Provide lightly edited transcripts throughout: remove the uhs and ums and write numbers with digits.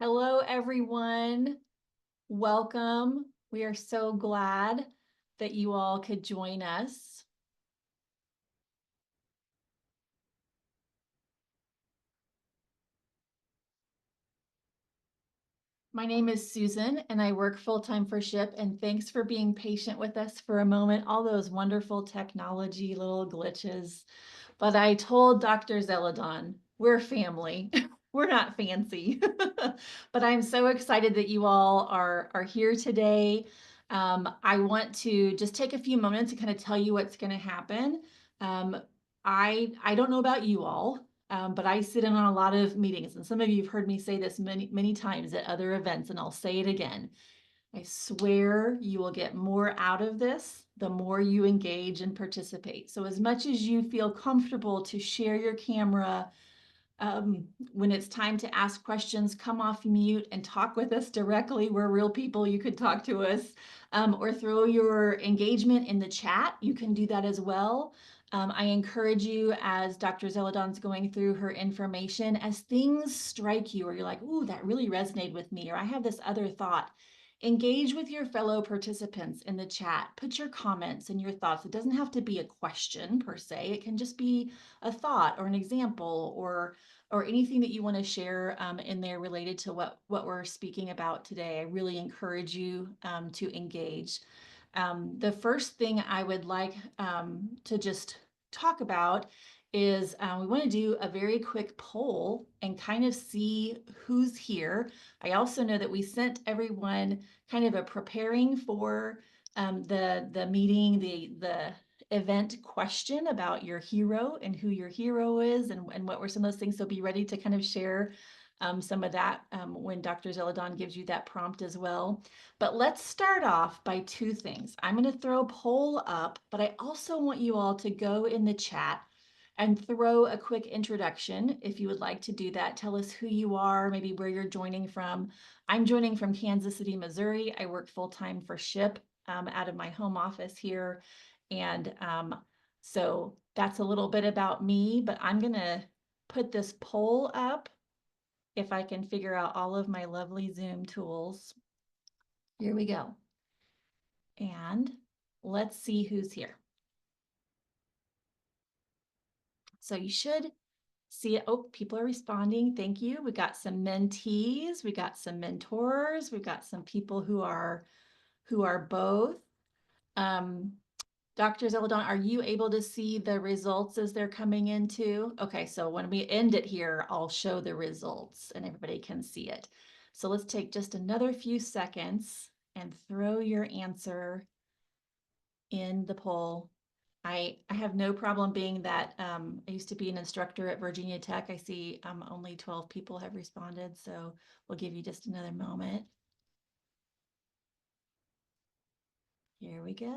Hello, everyone. Welcome. We are so glad that you all could join us. My name is Susan, and I work full-time for SHIP, and thanks for being patient with us for a moment, all those wonderful technology little glitches. But I told Dr. Zeladon, we're family. We're not fancy. But I'm so excited that you all are here today. I want to just take a few moments to kind of tell you what's going to happen. Um, I don't know about you all, but I sit in on a lot of meetings, and some of you have heard me say this many times at other events, and I'll say it again. I swear you will get more out of this the more you engage and participate. So as much as you feel comfortable to share your camera, when it's time to ask questions, come off mute and talk with us directly. We're real people. You could talk to us, or throw your engagement in the chat. You can do that as well. I encourage you, as Dr. Zeladon's going through her information, as things strike you or you're like, ooh, that really resonated with me, or I have this other thought, engage with your fellow participants in the chat. Put your comments and your thoughts. It doesn't have to be a question per se. It can just be a thought or an example or anything that you want to share in there related to what we're speaking about today. I really encourage you to engage. The first thing I would like to just talk about is we want to do a very quick poll and kind of see who's here. I also know that we sent everyone kind of a preparing for the meeting, the event question about your hero and who your hero is and what were some of those things. So be ready to kind of share some of that when Dr. Zeladon gives you that prompt as well. But let's start off by two things. I'm going to throw a poll up, but I also want you all to go in the chat and throw a quick introduction if you would like to do that. Tell us who you are, maybe where you're joining from. I'm joining from Kansas City, Missouri. I work full-time for SHIP out of my home office here. And so that's a little bit about me, but I'm going to put this poll up if I can figure out all of my lovely Zoom tools. Here we go. And let's see who's here. So you should see it. Oh, people are responding. Thank you. We got some mentees, we got some mentors, we've got some people who are both. Dr. Zeladon, are you able to see the results as they're coming in too? Okay, so when we end it here, I'll show the results and everybody can see it. So let's take just another few seconds and throw your answer in the poll. I have no problem being that I used to be an instructor at Virginia Tech. I see only 12 people have responded, so we'll give you just another moment. Here we go.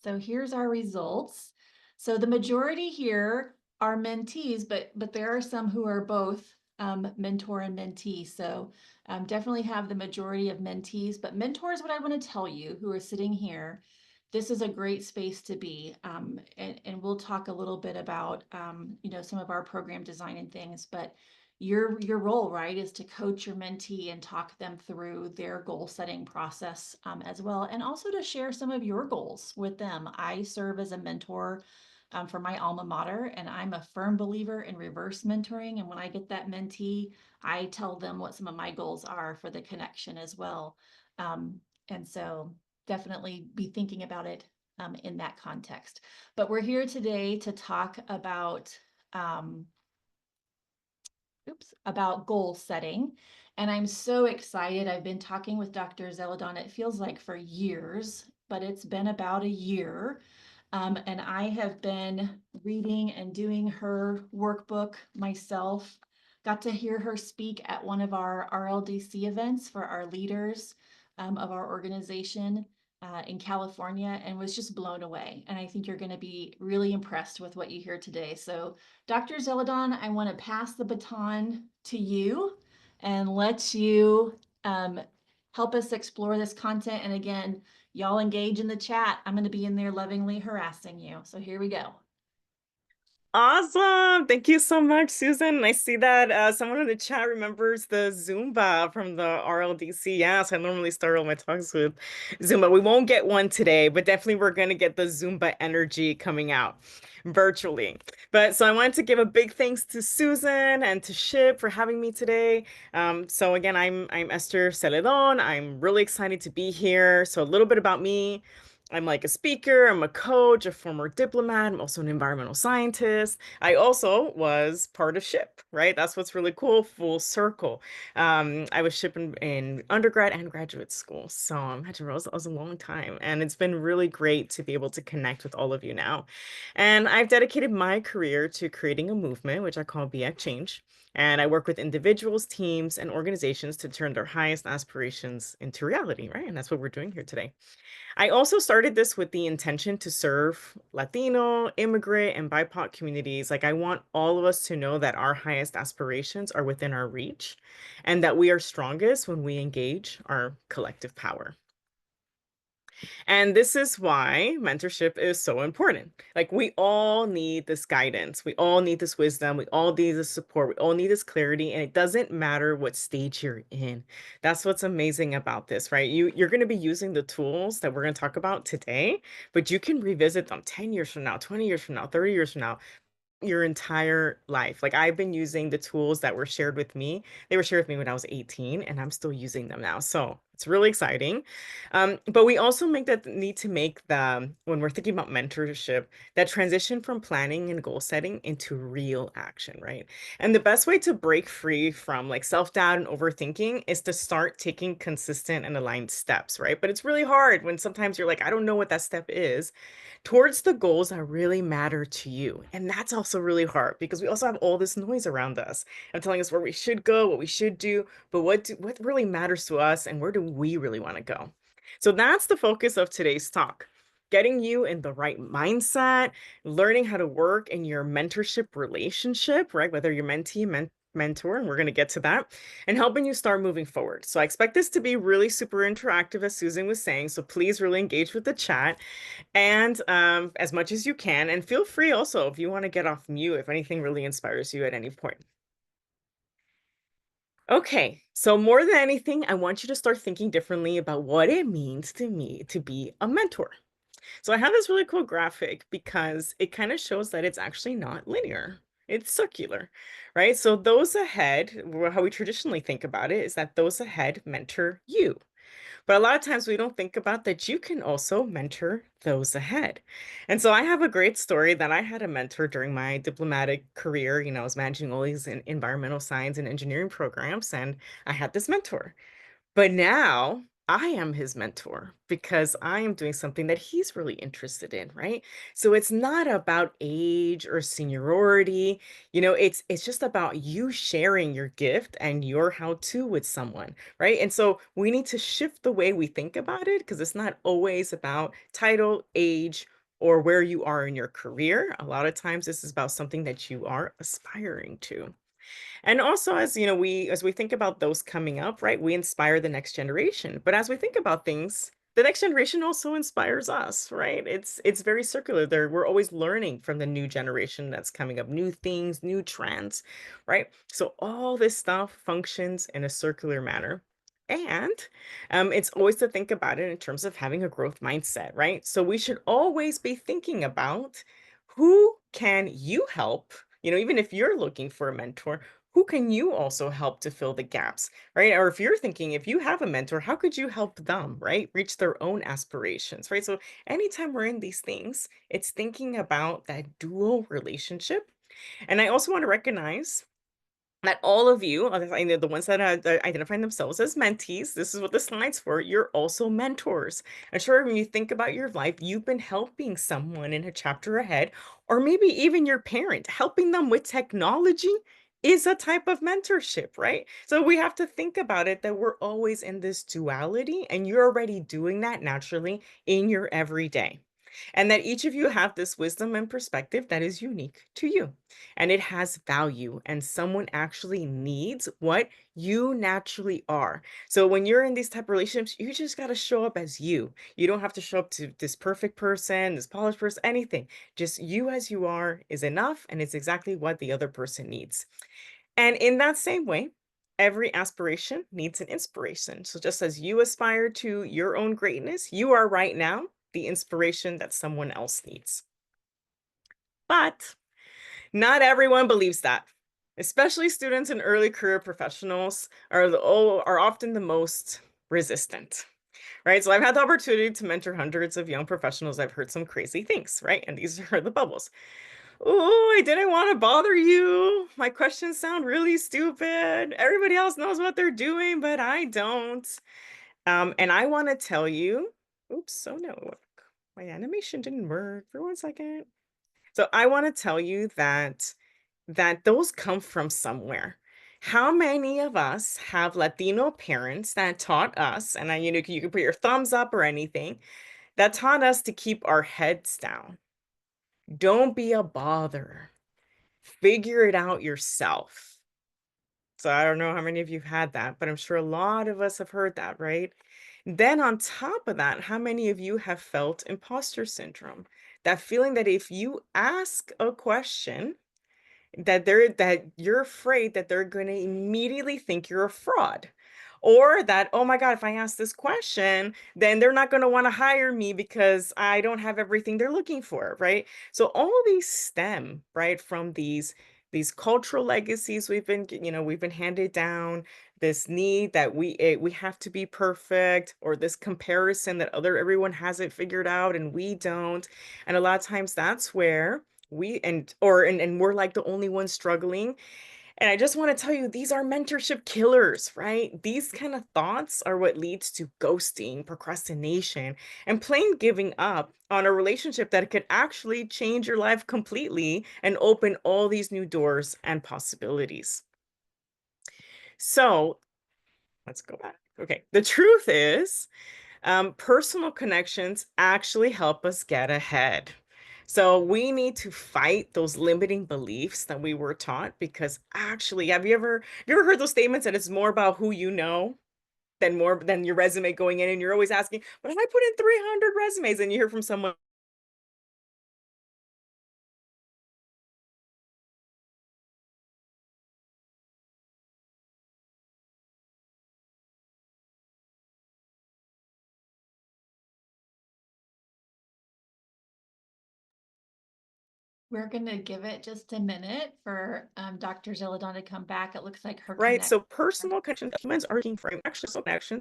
So here's our results. So the majority here are mentees, but there are some who are both mentor and mentee. So definitely have the majority of mentees, but mentors, what I want to tell you who are sitting here, this is a great space to be. And we'll talk a little bit about, some of our program design and things, but your role, right, is to coach your mentee and talk them through their goal setting process as well, and also to share some of your goals with them. I serve as a mentor for my alma mater, and I'm a firm believer in reverse mentoring. And when I get that mentee, I tell them what some of my goals are for the connection as well. And so definitely be thinking about it in that context. But we're here today to talk about about goal setting. And I'm so excited. I've been talking with Dr. Zeladon, it feels like for years, but it's been about a year. And I have been reading and doing her workbook myself. Got to hear her speak at one of our RLDC events for our leaders of our organization in California, and was just blown away. And I think you're going to be really impressed with what you hear today. So Dr. Zeladon, I want to pass the baton to you and let you help us explore this content. And again, y'all engage in the chat. I'm going to be in there lovingly harassing you. So here we go. Awesome. Thank you so much, Susan. I see that someone in the chat remembers the Zumba from the RLDC. Yes, I normally start all my talks with Zumba. We won't get one today, but definitely we're going to get the Zumba energy coming out virtually. But so I wanted to give a big thanks to Susan and to Ship for having me today. So again, I'm Esther Celedon. I'm really excited to be here. So a little bit about me. I'm like a speaker, I'm a coach, a former diplomat, I'm also an environmental scientist. I also was part of SHIP, right? That's what's really cool, full circle. I was SHIP in undergrad and graduate school. So imagine that was a long time. And it's been really great to be able to connect with all of you now. And I've dedicated my career to creating a movement, which I call Be Act Change. And I work with individuals, teams, and organizations to turn their highest aspirations into reality, right? And that's what we're doing here today. I also started this with the intention to serve Latino, immigrant, and BIPOC communities. Like, I want all of us to know that our highest aspirations are within our reach and that we are strongest when we engage our collective power. And this is why mentorship is so important. Like, we all need this guidance. We all need this wisdom. We all need this support. We all need this clarity. And it doesn't matter what stage you're in. That's what's amazing about this, right? You're going to be using the tools that we're going to talk about today, but you can revisit them 10 years from now, 20 years from now, 30 years from now, your entire life. Like, I've been using the tools that were shared with me. They were shared with me when I was 18, and I'm still using them now. So it's really exciting. But we also make that need to make the, when we're thinking about mentorship, that transition from planning and goal setting into real action, right? And the best way to break free from like self-doubt and overthinking is to start taking consistent and aligned steps, right? But it's really hard when sometimes you're like, I don't know what that step is towards the goals that really matter to you. And that's also really hard because we also have all this noise around us and telling us where we should go, what we should do, but what really matters to us and where do we really want to go? So that's the focus of today's talk. Getting you in the right mindset, learning how to work in your mentorship relationship, right? Whether you're mentee, mentor, and we're going to get to that, and helping you start moving forward. So I expect this to be really super interactive, as Susan was saying. So please really engage with the chat and as much as you can. And feel free also if you want to get off mute, if anything really inspires you at any point. Okay, so more than anything, I want you to start thinking differently about what it means to me to be a mentor. So I have this really cool graphic because it kind of shows that it's actually not linear. It's circular, right? So those ahead, how we traditionally think about it is that those ahead mentor you. But a lot of times we don't think about that you can also mentor those ahead. And so I have a great story that I had a mentor during my diplomatic career. I was managing all these environmental science and engineering programs, and I had this mentor. But now I am his mentor because I am doing something that he's really interested in, right? So it's not about age or seniority. It's just about you sharing your gift and your how-to with someone, right? And so we need to shift the way we think about it because it's not always about title, age, or where you are in your career. A lot of times this is about something that you are aspiring to. And also, as we think about those coming up, right, we inspire the next generation. But as we think about things, the next generation also inspires us, right? It's very circular. There, we're always learning from the new generation that's coming up, new things, new trends, right? So all this stuff functions in a circular manner. And it's always to think about it in terms of having a growth mindset, right? So we should always be thinking about who can you help, even if you're looking for a mentor, who can you also help to fill the gaps, right? Or if you're thinking, if you have a mentor, how could you help them, right? Reach their own aspirations, right? So anytime we're in these things, it's thinking about that dual relationship. And I also want to recognize that all of you, I know the ones that identify themselves as mentees, this is what the slide's for. You're also mentors. I'm sure when you think about your life, you've been helping someone in a chapter ahead, or maybe even your parent, helping them with technology is a type of mentorship, right? So we have to think about it that we're always in this duality, and you're already doing that naturally in your everyday. and that each of you have this wisdom and perspective that is unique to you, and it has value, and someone actually needs what you naturally are. So when you're in these type of relationships, you just got to show up as you. You don't have to show up to this perfect person, this polished person, anything. Just you as you are is enough, and it's exactly what the other person needs. And in that same way, every aspiration needs an inspiration. So just as you aspire to your own greatness, you are right now the inspiration that someone else needs. But not everyone believes that. Especially students and early career professionals are often the most resistant. Right. So I've had the opportunity to mentor hundreds of young professionals. I've heard some crazy things, right? And these are the bubbles. Oh, I didn't want to bother you. My questions sound really stupid. Everybody else knows what they're doing, but I don't. And I want to tell you, oops, oh no, my animation didn't work for 1 second. So I want to tell you that those come from somewhere. How many of us have Latino parents that taught us, and you can put your thumbs up or anything, that taught us to keep our heads down. Don't be a bother. Figure it out yourself. So I don't know how many of you have had that, but I'm sure a lot of us have heard that, right? Then on top of that, how many of you have felt imposter syndrome? That feeling that if you ask a question, that you're afraid that they're gonna immediately think you're a fraud. Or that, "Oh my god, if I ask this question, then they're not gonna wanna hire me because I don't have everything they're looking for," right? So all of these stem, right, from these cultural legacies we've been handed down, this need that we have to be perfect, or this comparison that everyone has it figured out and we don't. And a lot of times that's where and we're like the only ones struggling. And I just want to tell you, these are mentorship killers, right? These kind of thoughts are what leads to ghosting, procrastination, and plain giving up on a relationship that could actually change your life completely and open all these new doors and possibilities. So let's go back. Okay. The truth is, personal connections actually help us get ahead. So we need to fight those limiting beliefs that we were taught, because actually, have you ever heard those statements that it's more about who you know than your resume going in, and you're always asking, but if I put in 300 resumes, and you hear from someone, We're gonna give it just a minute for Dr. Zeladon to come back. It looks like her right? connect. So personal connection humans are looking for actually social connection.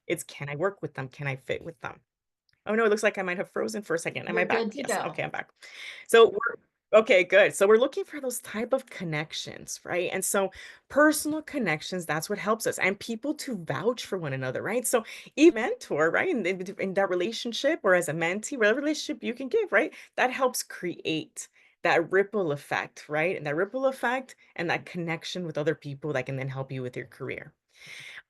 It's, can I work with them? Can I fit with them? Oh, no, it looks like I might have frozen for a second. Am I You're back? good to Yes. go. Okay, I'm back. So we're okay, good. So we're looking for those type of connections, right? And so personal connections, that's what helps us, and people to vouch for one another, right? So even mentor, right? In that relationship, or as a mentee, whatever relationship you can give, right? That helps create that ripple effect, right? And that ripple effect and that connection with other people that can then help you with your career.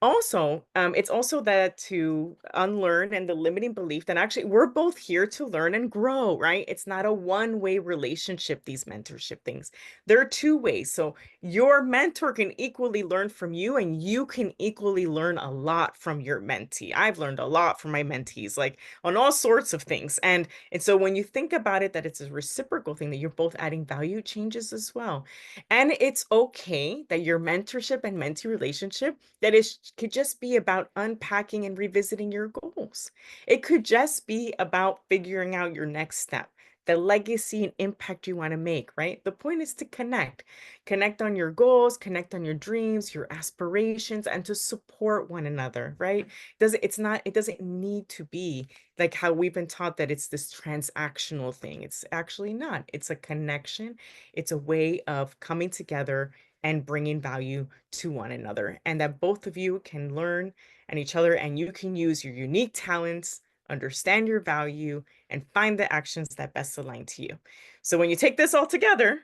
Also, it's also that to unlearn and the limiting belief that actually we're both here to learn and grow, right? It's not a one-way relationship, these mentorship things. There are two ways. So your mentor can equally learn from you, and you can equally learn a lot from your mentee. I've learned a lot from my mentees, like on all sorts of things. And so when you think about it, that it's a reciprocal thing, that you're both adding value, changes as well. And it's okay that your mentorship and mentee relationship, that is could just be about unpacking and revisiting your goals. It could just be about figuring out your next step, the legacy and impact you want to make, right? The point is to connect. Connect on your goals, connect on your dreams, your aspirations, and to support one another, right? It doesn't need to be like how we've been taught, that it's this transactional thing. It's actually not. It's a connection. It's a way of coming together and bringing value to one another, and that both of you can learn and each other, and you can use your unique talents, understand your value, and find the actions that best align to you. So when you take this all together,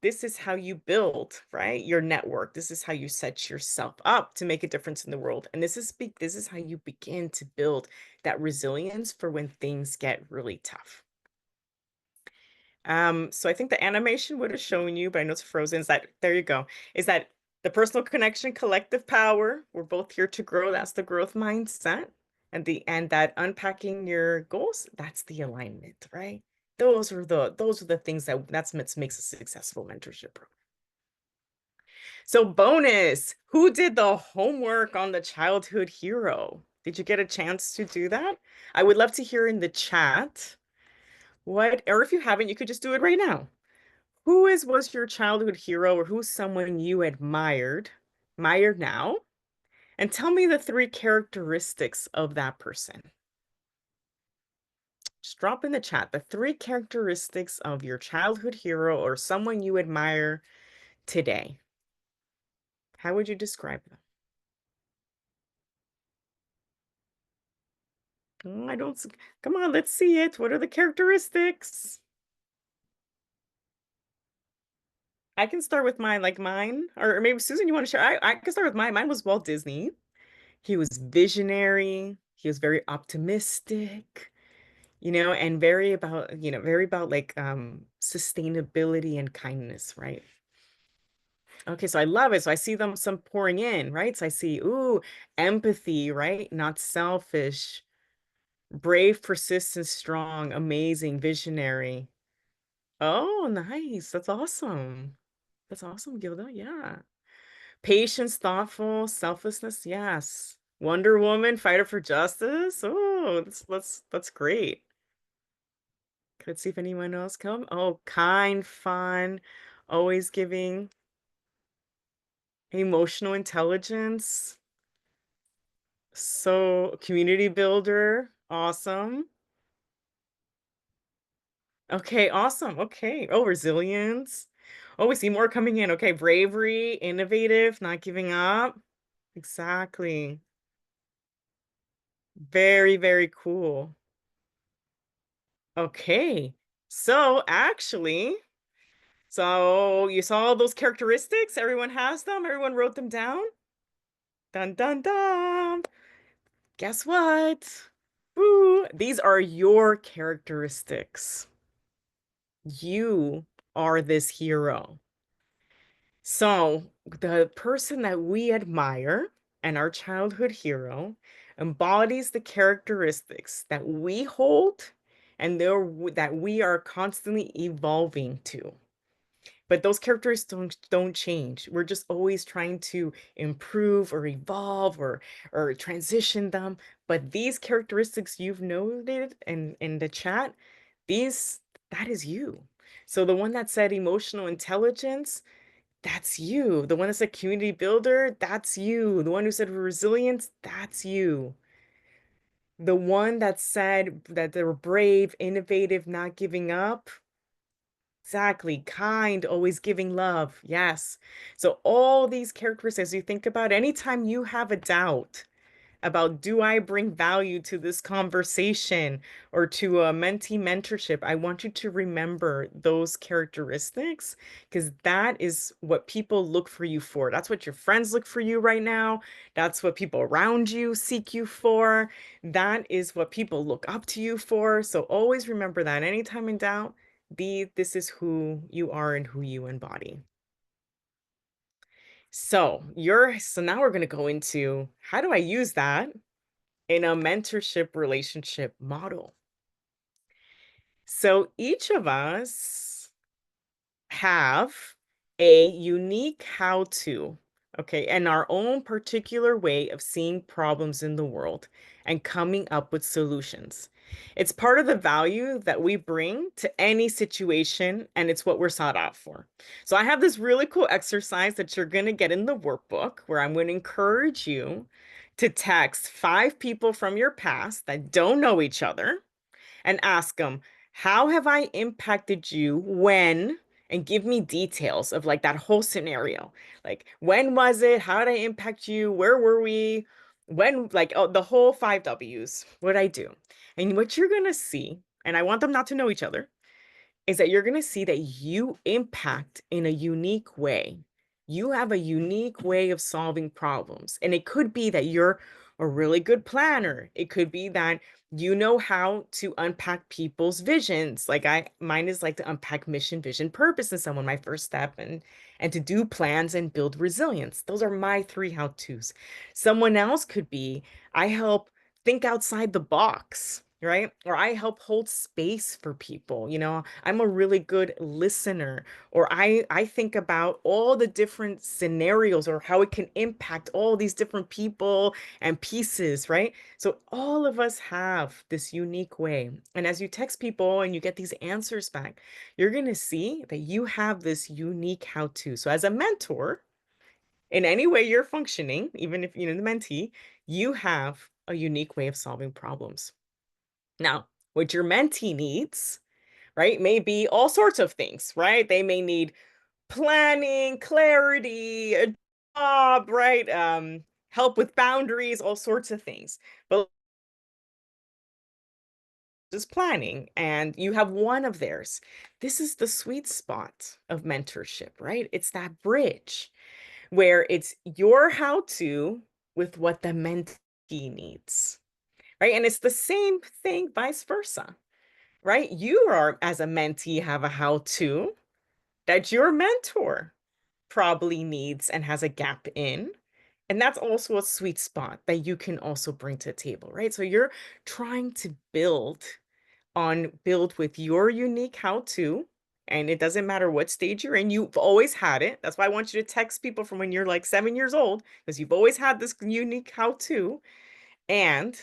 this is how you build, right, your network. This is how you set yourself up to make a difference in the world, and this is how you begin to build that resilience for when things get really tough. So I think the animation would have shown you, but I know it's frozen. Is that there you go? Is that the personal connection, collective power? We're both here to grow. That's the growth mindset. And that unpacking your goals, that's the alignment, right? Those are the things that's what makes a successful mentorship program. So bonus, who did the homework on the childhood hero? Did you get a chance to do that? I would love to hear in the chat what, or if you haven't, you could just do it right now. Was your childhood hero or who's someone you admire now? And tell me the three characteristics of that person. Just drop in the chat the three characteristics of your childhood hero or someone you admire today. How would you describe them? I don't, come on, let's see it. What are the characteristics? I can start with mine, like mine, or maybe Susan, you want to share? I can start with mine. Mine was Walt Disney. He was visionary. He was very optimistic, and very about like sustainability and kindness, right? Okay, so I love it. So I see them some pouring in, right? So I see, ooh, empathy, right? Not selfish, brave, persistent, strong, amazing, visionary. Oh, nice. That's awesome. That's awesome, Gilda. Yeah. Patience, thoughtful, selflessness. Yes. Wonder Woman, fighter for justice. Oh, that's great. Let's see if anyone else come. Oh, kind, fun, always giving, emotional intelligence. So community builder. Awesome. Okay, awesome. Okay. Oh, resilience. Oh, we see more coming in. Okay, bravery, innovative, not giving up. Exactly. Very, very cool. Okay. So actually, so you saw all those characteristics? Everyone has them? Everyone wrote them down? Dun dun dun. Guess what? Ooh, these are your characteristics. You are this hero. So, the person that we admire and our childhood hero embodies the characteristics that we hold and that we are constantly evolving to. But those characters don't change. We're just always trying to improve or evolve or transition them. But these characteristics you've noted in the chat, these that is you. So the one that said emotional intelligence, that's you. The one that said community builder, that's you. The one who said resilience, that's you. The one that said that they were brave, innovative, not giving up, exactly. Kind, always giving love. Yes. So all these characteristics you think about, anytime you have a doubt about do I bring value to this conversation or to a mentee mentorship, I want you to remember those characteristics because that is what people look for you for. That's what your friends look for you right now. That's what people around you seek you for. That is what people look up to you for. So always remember that anytime in doubt, this is who you are and who you embody. So now we're going to go into how do I use that in a mentorship relationship model. So each of us have a unique how to, okay, and our own particular way of seeing problems in the world and coming up with solutions. It's part of the value that we bring to any situation, and it's what we're sought out for. So I have this really cool exercise that you're going to get in the workbook where I'm going to encourage you to text 5 people from your past that don't know each other and ask them, how have I impacted you when, and give me details of like that whole scenario. Like, when was it? How did I impact you? Where were we? When, like, oh, the whole 5 W's, what I do. And what you're going to see, and I want them not to know each other, is that you're going to see that you impact in a unique way. You have a unique way of solving problems. And it could be that you're a really good planner. It could be that you know how to unpack people's visions. Like mine is like to unpack mission, vision, purpose in someone, my first step, and to do plans and build resilience. Those are my three how-tos. Someone else could be, I help think outside the box, right? Or I help hold space for people. I'm a really good listener, or I think about all the different scenarios or how it can impact all these different people and pieces, right? So all of us have this unique way. And as you text people and you get these answers back, you're going to see that you have this unique how to. So as a mentor, in any way you're functioning, even if the mentee, you have a unique way of solving problems. Now, what your mentee needs, right, may be all sorts of things, right? They may need planning, clarity, a job, right? Help with boundaries, all sorts of things. But just planning, and you have one of theirs. This is the sweet spot of mentorship, right? It's that bridge where it's your how to with what the mentee needs, right? And it's the same thing, vice versa, right? You are, as a mentee, have a how to that your mentor probably needs and has a gap in. And that's also a sweet spot that you can also bring to the table, right? So you're trying to build with your unique how to, and it doesn't matter what stage you're in, you've always had it. That's why I want you to text people from when you're like 7 years old, because you've always had this unique how to, and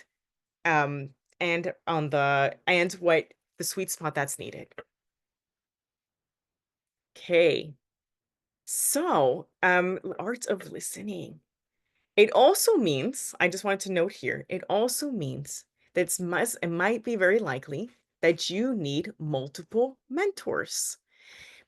um and what the sweet spot that's needed. Okay. So, art of listening. It also means, I just wanted to note here, it also means that it might be very likely that you need multiple mentors,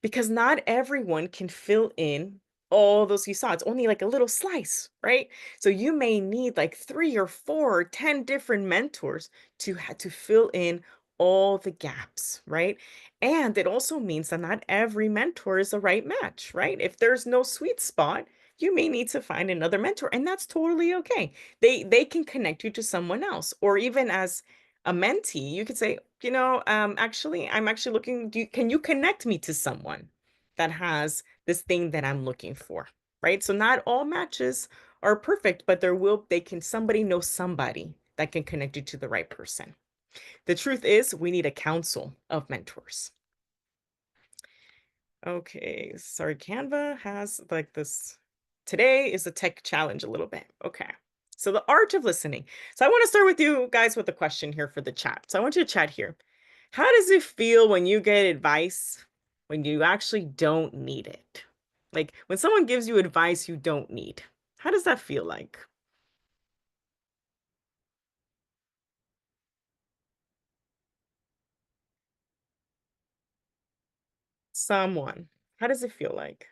because not everyone can fill in all those you saw. It's only like a little slice, right? So you may need like 3 or 4 or 10 different mentors to fill in all the gaps, right? And it also means that not every mentor is the right match, right? If there's no sweet spot, you may need to find another mentor, and that's totally okay. They can connect you to someone else, or even as a mentee, you could say, actually, I'm actually looking, can you connect me to someone that has this thing that I'm looking for, right? So not all matches are perfect, but somebody know somebody that can connect you to the right person. The truth is, we need a council of mentors. Okay, sorry, Canva has like this. Today is a tech challenge a little bit. Okay. So the art of listening. So I want to start with you guys with a question here for the chat. So I want you to chat here. How does it feel when you get advice when you actually don't need it? Like when someone gives you advice you don't need. How does that feel like? Someone. How does it feel like?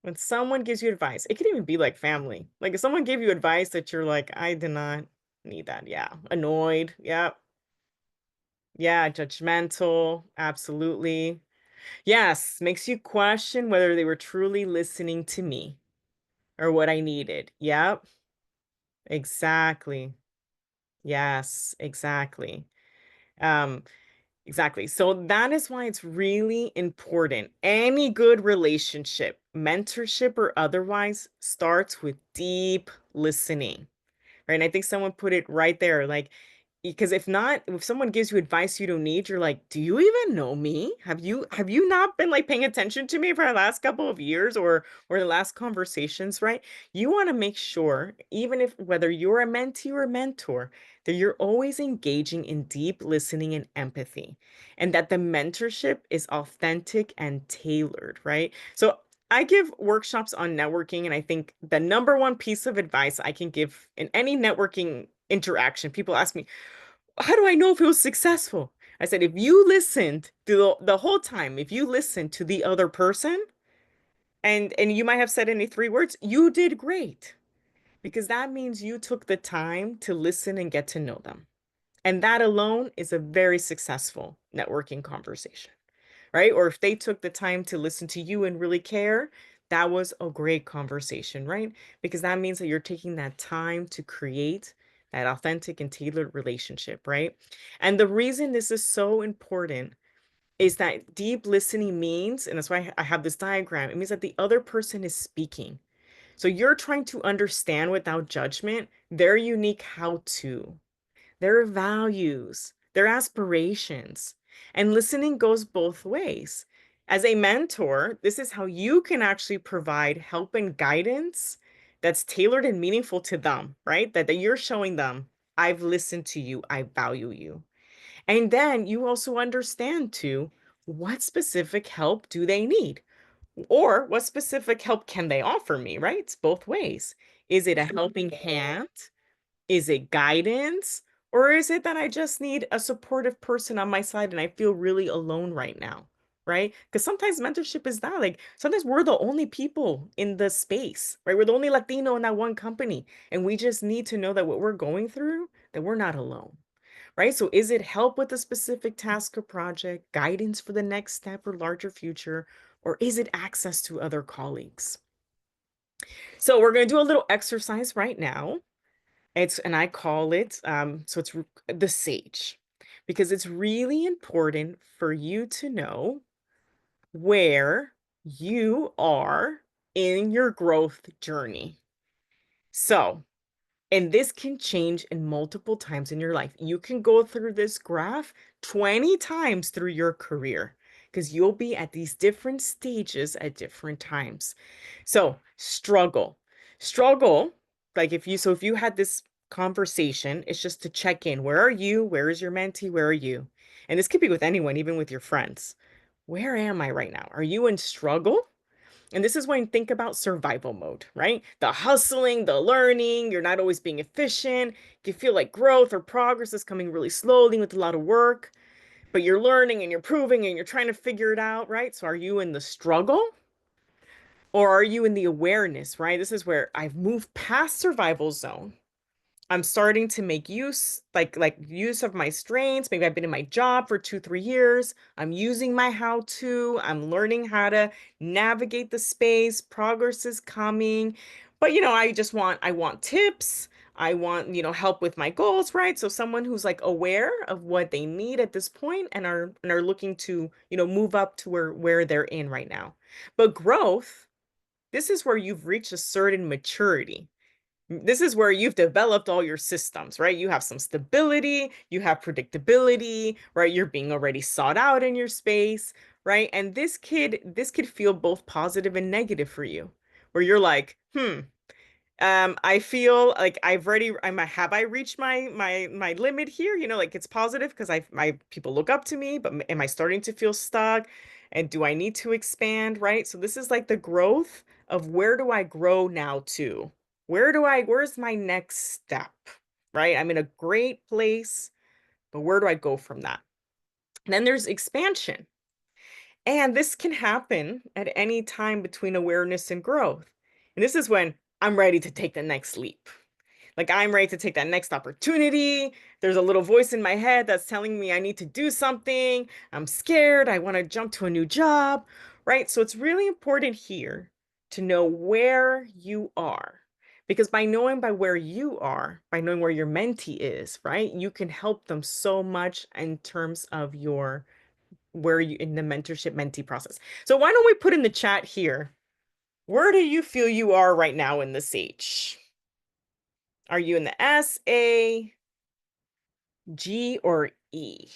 When someone gives you advice, it could even be like family. Like if someone gave you advice that you're like, I did not need that. Yeah. Annoyed. Yeah. Yeah. Judgmental. Absolutely. Yes. Makes you question whether they were truly listening to me or what I needed. Yep. Exactly. Yes. Exactly. Um, Exactly. So that is why it's really important. Any good relationship, mentorship or otherwise, starts with deep listening. Right. And I think someone put it right there. Like, because if not, if someone gives you advice you don't need, you're like, do you even know me? Have you not been like paying attention to me for the last couple of years or the last conversations, right? You want to make sure, even if whether you're a mentee or a mentor, that you're always engaging in deep listening and empathy, and that the mentorship is authentic and tailored, right? So I give workshops on networking, and I think the number one piece of advice I can give in any networking interaction, people ask me, how do I know if it was successful? I said, if you listened to the whole time, if you listened to the other person, and you might have said any 3 words, you did great, because that means you took the time to listen and get to know them. And that alone is a very successful networking conversation, right? Or if they took the time to listen to you and really care, That was a great conversation, right? Because that means that you're taking that time to create that authentic and tailored relationship, right? And the reason this is so important is that deep listening means, and that's why I have this diagram, it means that the other person is speaking. So you're trying to understand without judgment their unique how to, their values, their aspirations. And listening goes both ways. As a mentor, this is how you can actually provide help and guidance that's tailored and meaningful to them, right? That you're showing them, I've listened to you, I value you. And then you also understand too, what specific help do they need? Or what specific help can they offer me, right? It's both ways. Is it a helping hand? Is it guidance? Or is it that I just need a supportive person on my side and I feel really alone right now? Right? Because sometimes mentorship is that. Like sometimes we're the only people in the space, right? We're the only Latino in that one company. And we just need to know that what we're going through, that we're not alone. Right? So is it help with a specific task or project, guidance for the next step or larger future, or is it access to other colleagues? So we're going to do a little exercise right now. And I call it, so it's the sage, because it's really important for you to know where you are in your growth journey. So, and this can change in multiple times in your life. You can go through this graph 20 times through your career because you'll be at these different stages at different times. So, struggle. Struggle, like if you had this conversation, it's just to check in. Where are you? Where is your mentee? Where are you? And this could be with anyone, even with your friends. Where am I right now? Are you in struggle? And this is when you think about survival mode, right? The hustling, the learning, you're not always being efficient. You feel like growth or progress is coming really slowly with a lot of work, but you're learning and you're proving and you're trying to figure it out, right? So are you in the struggle or are you in the awareness, right? This is where I've moved past survival zone. I'm starting to make use, like use of my strengths. Maybe I've been in my job for 2, 3 years. I'm using my how to. I'm learning how to navigate the space. Progress is coming. But I want tips. I want, help with my goals, right? So someone who's like aware of what they need at this point and are looking to, move up to where they're in right now. But growth, this is where you've reached a certain maturity. This is where you've developed all your systems, right? You have some stability, you have predictability, right? You're being already sought out in your space, right? And this could feel both positive and negative for you, where you're like, I feel like have I reached my limit here? Like it's positive because my people look up to me, but am I starting to feel stuck? And do I need to expand, right? So this is like the growth of where do I grow now to? Where's my next step? Right? I'm in a great place, but where do I go from that? And then there's expansion. And this can happen at any time between awareness and growth. And this is when I'm ready to take the next leap. Like I'm ready to take that next opportunity. There's a little voice in my head that's telling me I need to do something. I'm scared. I want to jump to a new job, right? So it's really important here to know where you are. Because by where you are, by knowing where your mentee is, right, you can help them so much in terms of where you in the mentorship mentee process. So why don't we put in the chat here? Where do you feel you are right now in the sage? Are you in the S, A, G, or E?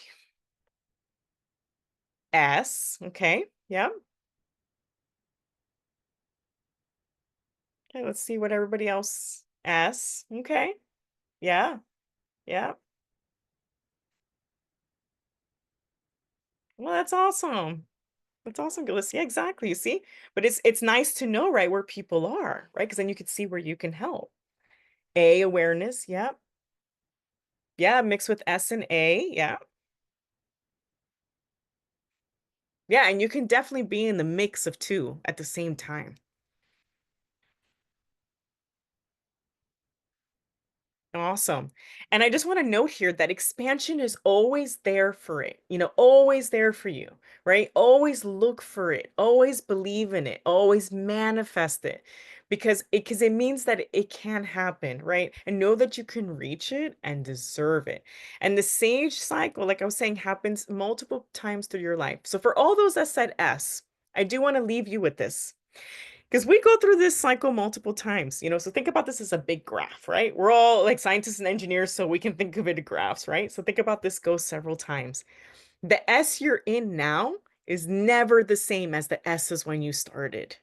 S. Okay. Yeah. Okay. Let's see what everybody else. S. Okay. Yeah. Yeah. Well, that's awesome. That's awesome, Gillis. Yeah, exactly. You see, but it's nice to know, right, where people are, right? Because then you could see where you can help. A awareness. Yeah. Yeah. Mixed with S and A. Yeah. Yeah. And you can definitely be in the mix of two at the same time. Awesome. And I just want to note here that expansion is always there for it, always there for you, right? Always look for it, always believe in it, always manifest it because it means that it can happen, right? And know that you can reach it and deserve it. And the sage cycle, like I was saying, happens multiple times through your life. So for all those that said S, I do want to leave you with this. Because we go through this cycle multiple times, so think about this as a big graph, right? We're all like scientists and engineers, so we can think of it as graphs, right? So think about this go several times. The S you're in now is never the same as the S's when you started,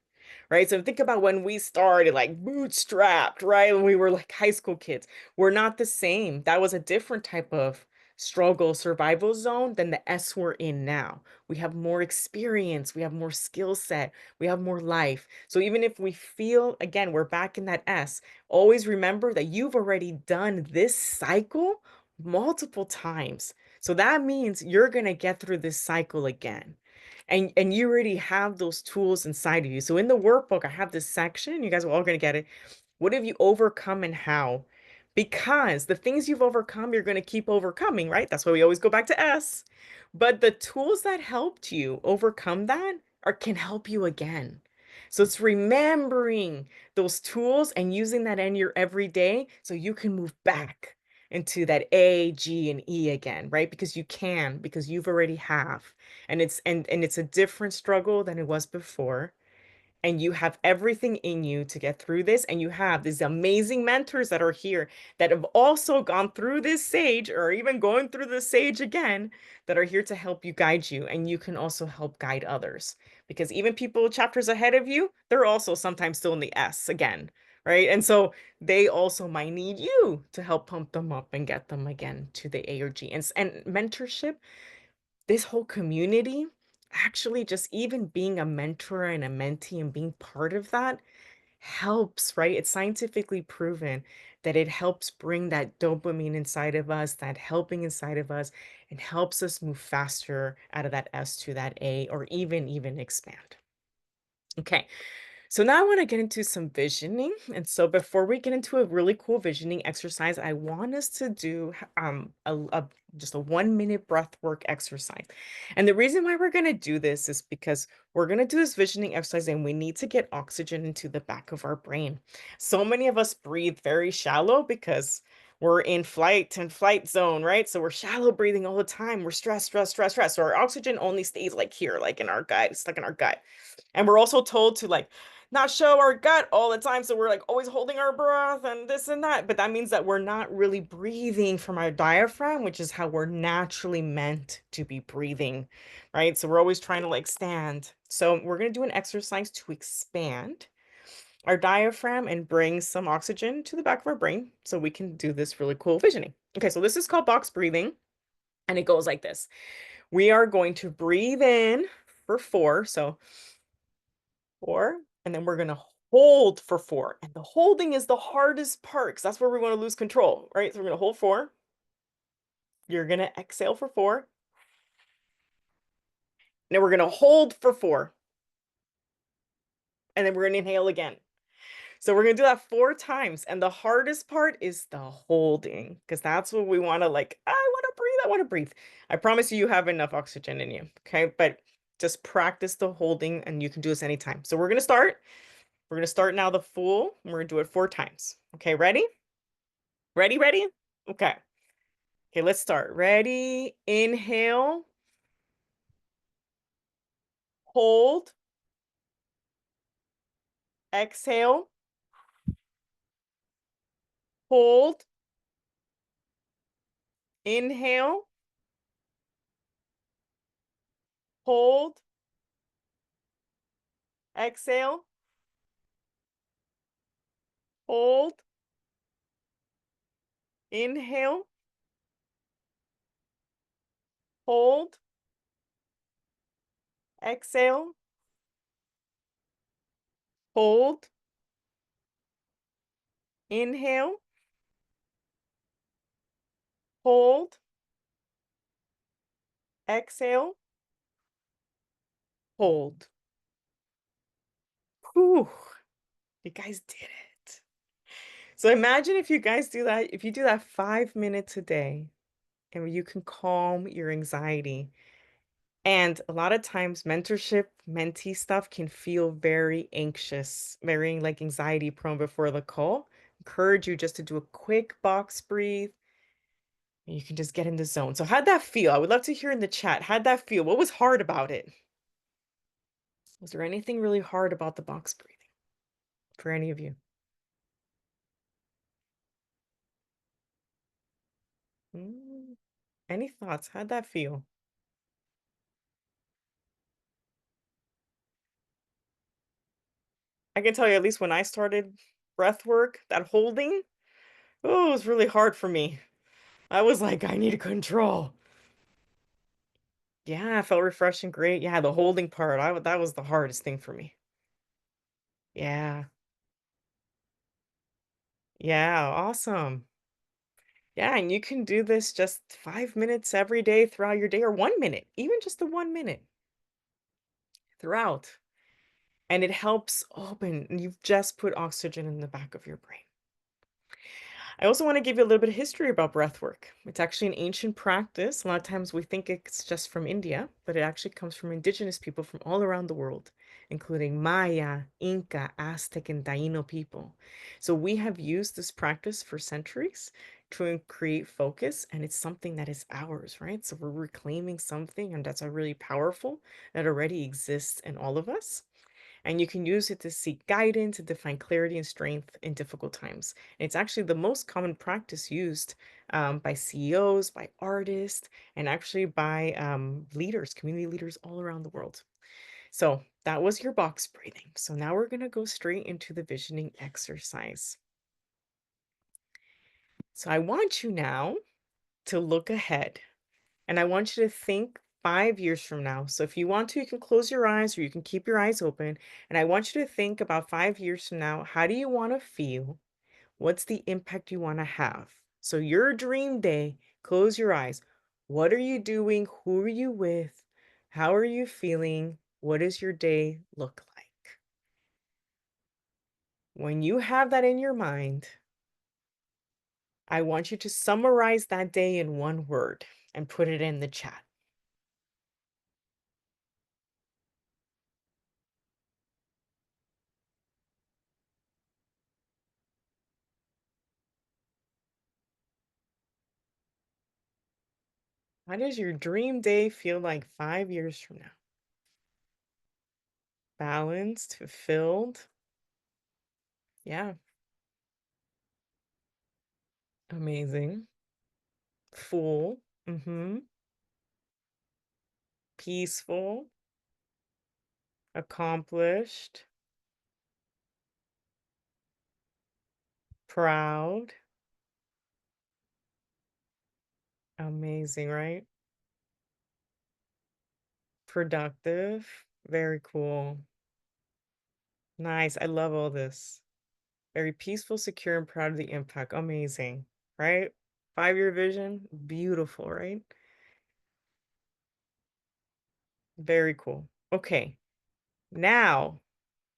right? So think about when we started, like bootstrapped, right? When we were like high school kids, we're not the same. That was a different type of struggle, survival zone than the S we're in now. We have more experience, we have more skill set, we have more life. So even if we feel, again, we're back in that S, always remember that you've already done this cycle multiple times. So that means you're going to get through this cycle again. And you already have those tools inside of you. So in the workbook, I have this section, you guys are all going to get it. What have you overcome and how? Because the things you've overcome, you're going to keep overcoming, right? That's why we always go back to S. But the tools that helped you overcome that can help you again. So it's remembering those tools and using that in your everyday so you can move back into that A, G, and E again, right? Because you can, because you've already have. And it's a different struggle than it was before, and you have everything in you to get through this, and you have these amazing mentors that are here that have also gone through this sage or even going through the sage again, that are here to help you, guide you, and you can also help guide others, because even people chapters ahead of you, they're also sometimes still in the S again, right? And so they also might need you to help pump them up and get them again to the A or G. And mentorship, this whole community, actually just even being a mentor and a mentee and being part of that helps, right? It's scientifically proven that it helps bring that dopamine inside of us, that helping inside of us, and helps us move faster out of that S to that A, or even expand. Okay. So now I want to get into some visioning. And so before we get into a really cool visioning exercise, I want us to do just a 1 minute breath work exercise. And the reason why we're going to do this is because we're going to do this visioning exercise and we need to get oxygen into the back of our brain. So many of us breathe very shallow because we're in flight zone, right? So we're shallow breathing all the time. We're stressed. So our oxygen only stays like here, like in our gut, stuck in our gut. And we're also told to like not show our gut all the time. So we're like always holding our breath and this and that. But that means that we're not really breathing from our diaphragm, which is how we're naturally meant to be breathing, right? So we're always trying to like stand. So we're going to do an exercise to expand our diaphragm and bring some oxygen to the back of our brain so we can do this really cool visioning. Okay, so this is called box breathing. And it goes like this. We are going to breathe in for 4. So 4, and then we're going to hold for 4. And the holding is the hardest part because that's where we want to lose control, right? So we're going to hold 4. You're going to exhale for 4. Then we're going to hold for 4. And then we're going to inhale again. So we're going to do that 4 times. And the hardest part is the holding because that's what we want to like, I want to breathe. I want to breathe. I promise you, you have enough oxygen in you. Okay. But just practice the holding and you can do this anytime. So we're going to start. We're going to start now the full. We're going to do it 4 times. Okay. Ready? Ready? Okay. Okay, let's start. Ready? Inhale. Hold. Exhale. Hold. Inhale. Hold. Exhale. Hold. Inhale. Hold. Exhale. Hold. Inhale. Hold. Exhale. Hold. Whew. You guys did it. So imagine if you guys do that, if you do that 5 minutes a day and you can calm your anxiety. And a lot of times mentorship, mentee stuff can feel very anxious, very like anxiety prone before the call. Encourage you just to do a quick box breathe and you can just get in the zone. So how'd that feel? I would love to hear in the chat. How'd that feel? What was hard about it? Was there anything really hard about the box breathing for any of you? Mm, any thoughts? How'd that feel? I can tell you, at least when I started breath work, that holding, oh, it was really hard for me. I was like, I need control. Yeah, it felt refreshing, great. Yeah, the holding part, that was the hardest thing for me. Yeah. Yeah, awesome. Yeah, and you can do this just 5 minutes every day throughout your day, or 1 minute, even just the 1 minute throughout. And it helps open, and you've just put oxygen in the back of your brain. I also want to give you a little bit of history about breath work. It's actually an ancient practice. A lot of times we think it's just from India, but it actually comes from indigenous people from all around the world, including Maya, Inca, Aztec, and Taino people. So we have used this practice for centuries to create focus, and it's something that is ours, right? So we're reclaiming something, and that's a really powerful that already exists in all of us, and you can use it to seek guidance and to find clarity and strength in difficult times. And it's actually the most common practice used by CEOs, by artists, and actually by leaders, community leaders all around the world. So that was your box breathing. So now we're going to go straight into the visioning exercise. So I want you now to look ahead. And I want you to think 5 years from now. So if you want to, you can close your eyes or you can keep your eyes open. And I want you to think about 5 years from now. How do you want to feel? What's the impact you want to have? So your dream day, close your eyes. What are you doing? Who are you with? How are you feeling? What does your day look like? When you have that in your mind, I want you to summarize that day in one word and put it in the chat. How does your dream day feel like 5 years from now? Balanced, fulfilled? Yeah, amazing. Full, peaceful, accomplished, proud, amazing, right? Productive, very cool. Nice. I love all this. Very peaceful, secure, and proud of the impact. Amazing, right? 5 year vision, beautiful, right? Very cool. Okay, now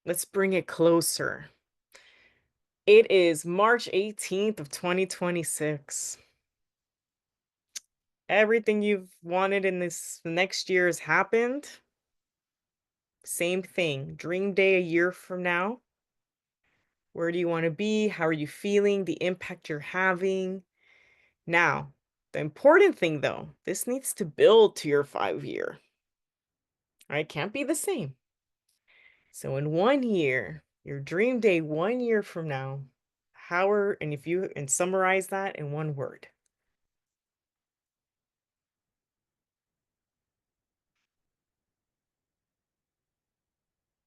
let's bring it closer. It is March 18th of 2026. Everything you've wanted in this next year has happened. Same thing. Dream day a year from now. Where do you want to be? How are you feeling? The impact you're having. Now, the important thing though, this needs to build to your 5 year. All right, can't be the same. So in 1 year, your dream day 1 year from now, and if you and summarize that in one word.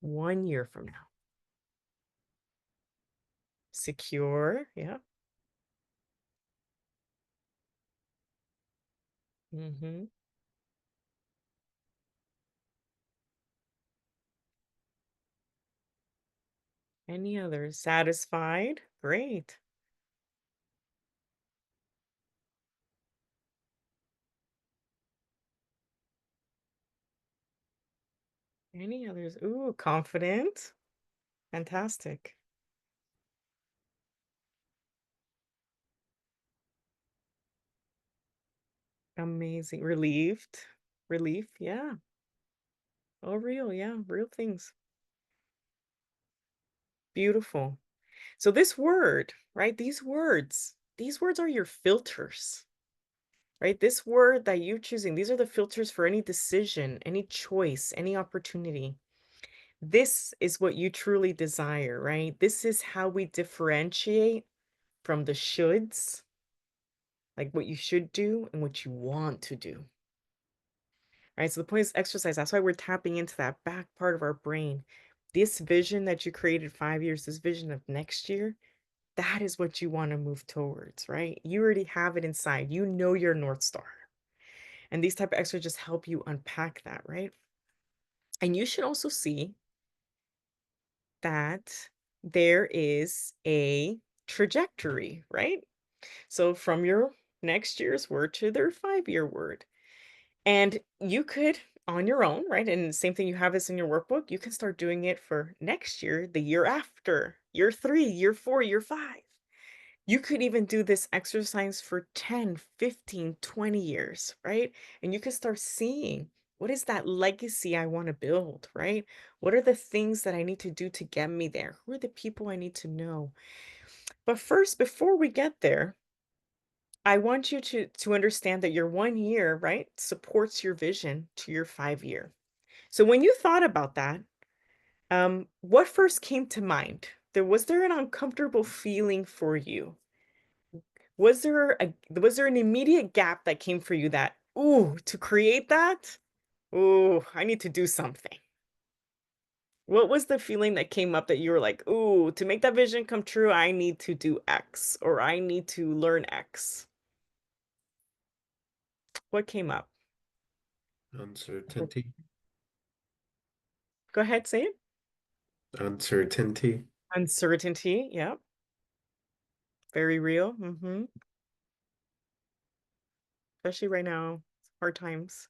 1 year from now. Secure, yeah. Mhm. Any others? Satisfied? Great. Any others? Ooh, confident. Fantastic. Amazing. Relieved. Relief. Yeah. Oh, real. Yeah. Real things. Beautiful. So this word, right? These words are your filters, right? This word that you're choosing, these are the filters for any decision, any choice, any opportunity. This is what you truly desire, right? This is how we differentiate from the shoulds, like what you should do and what you want to do, right? So the point is exercise. That's why we're tapping into that back part of our brain. This vision that you created 5 years, this vision of next year, that is what you want to move towards, right? You already have it inside. You know your North Star. And these type of exercises just help you unpack that, right? And you should also see that there is a trajectory, right? So from your next year's word to their 5-year word. And you could on your own, right? And same thing, you have this in your workbook. You can start doing it for next year, the year after, year 3, year 4, year 5. You could even do this exercise for 10, 15, 20 years, right? And you can start seeing what is that legacy I want to build, right? What are the things that I need to do to get me there? Who are the people I need to know? But first, before we get there, I want you to understand that your 1 year, right, supports your vision to your 5 year. So when you thought about that, what first came to mind? Was there an uncomfortable feeling for you? Was there an immediate gap that came for you that, "Ooh, to create that? Ooh, I need to do something." What was the feeling that came up that you were like, "Ooh, to make that vision come true, I need to do X, or I need to learn X." What came up? Uncertainty. Go ahead, say it. Uncertainty. Uncertainty, yep, very real, mhm, especially right now, hard times.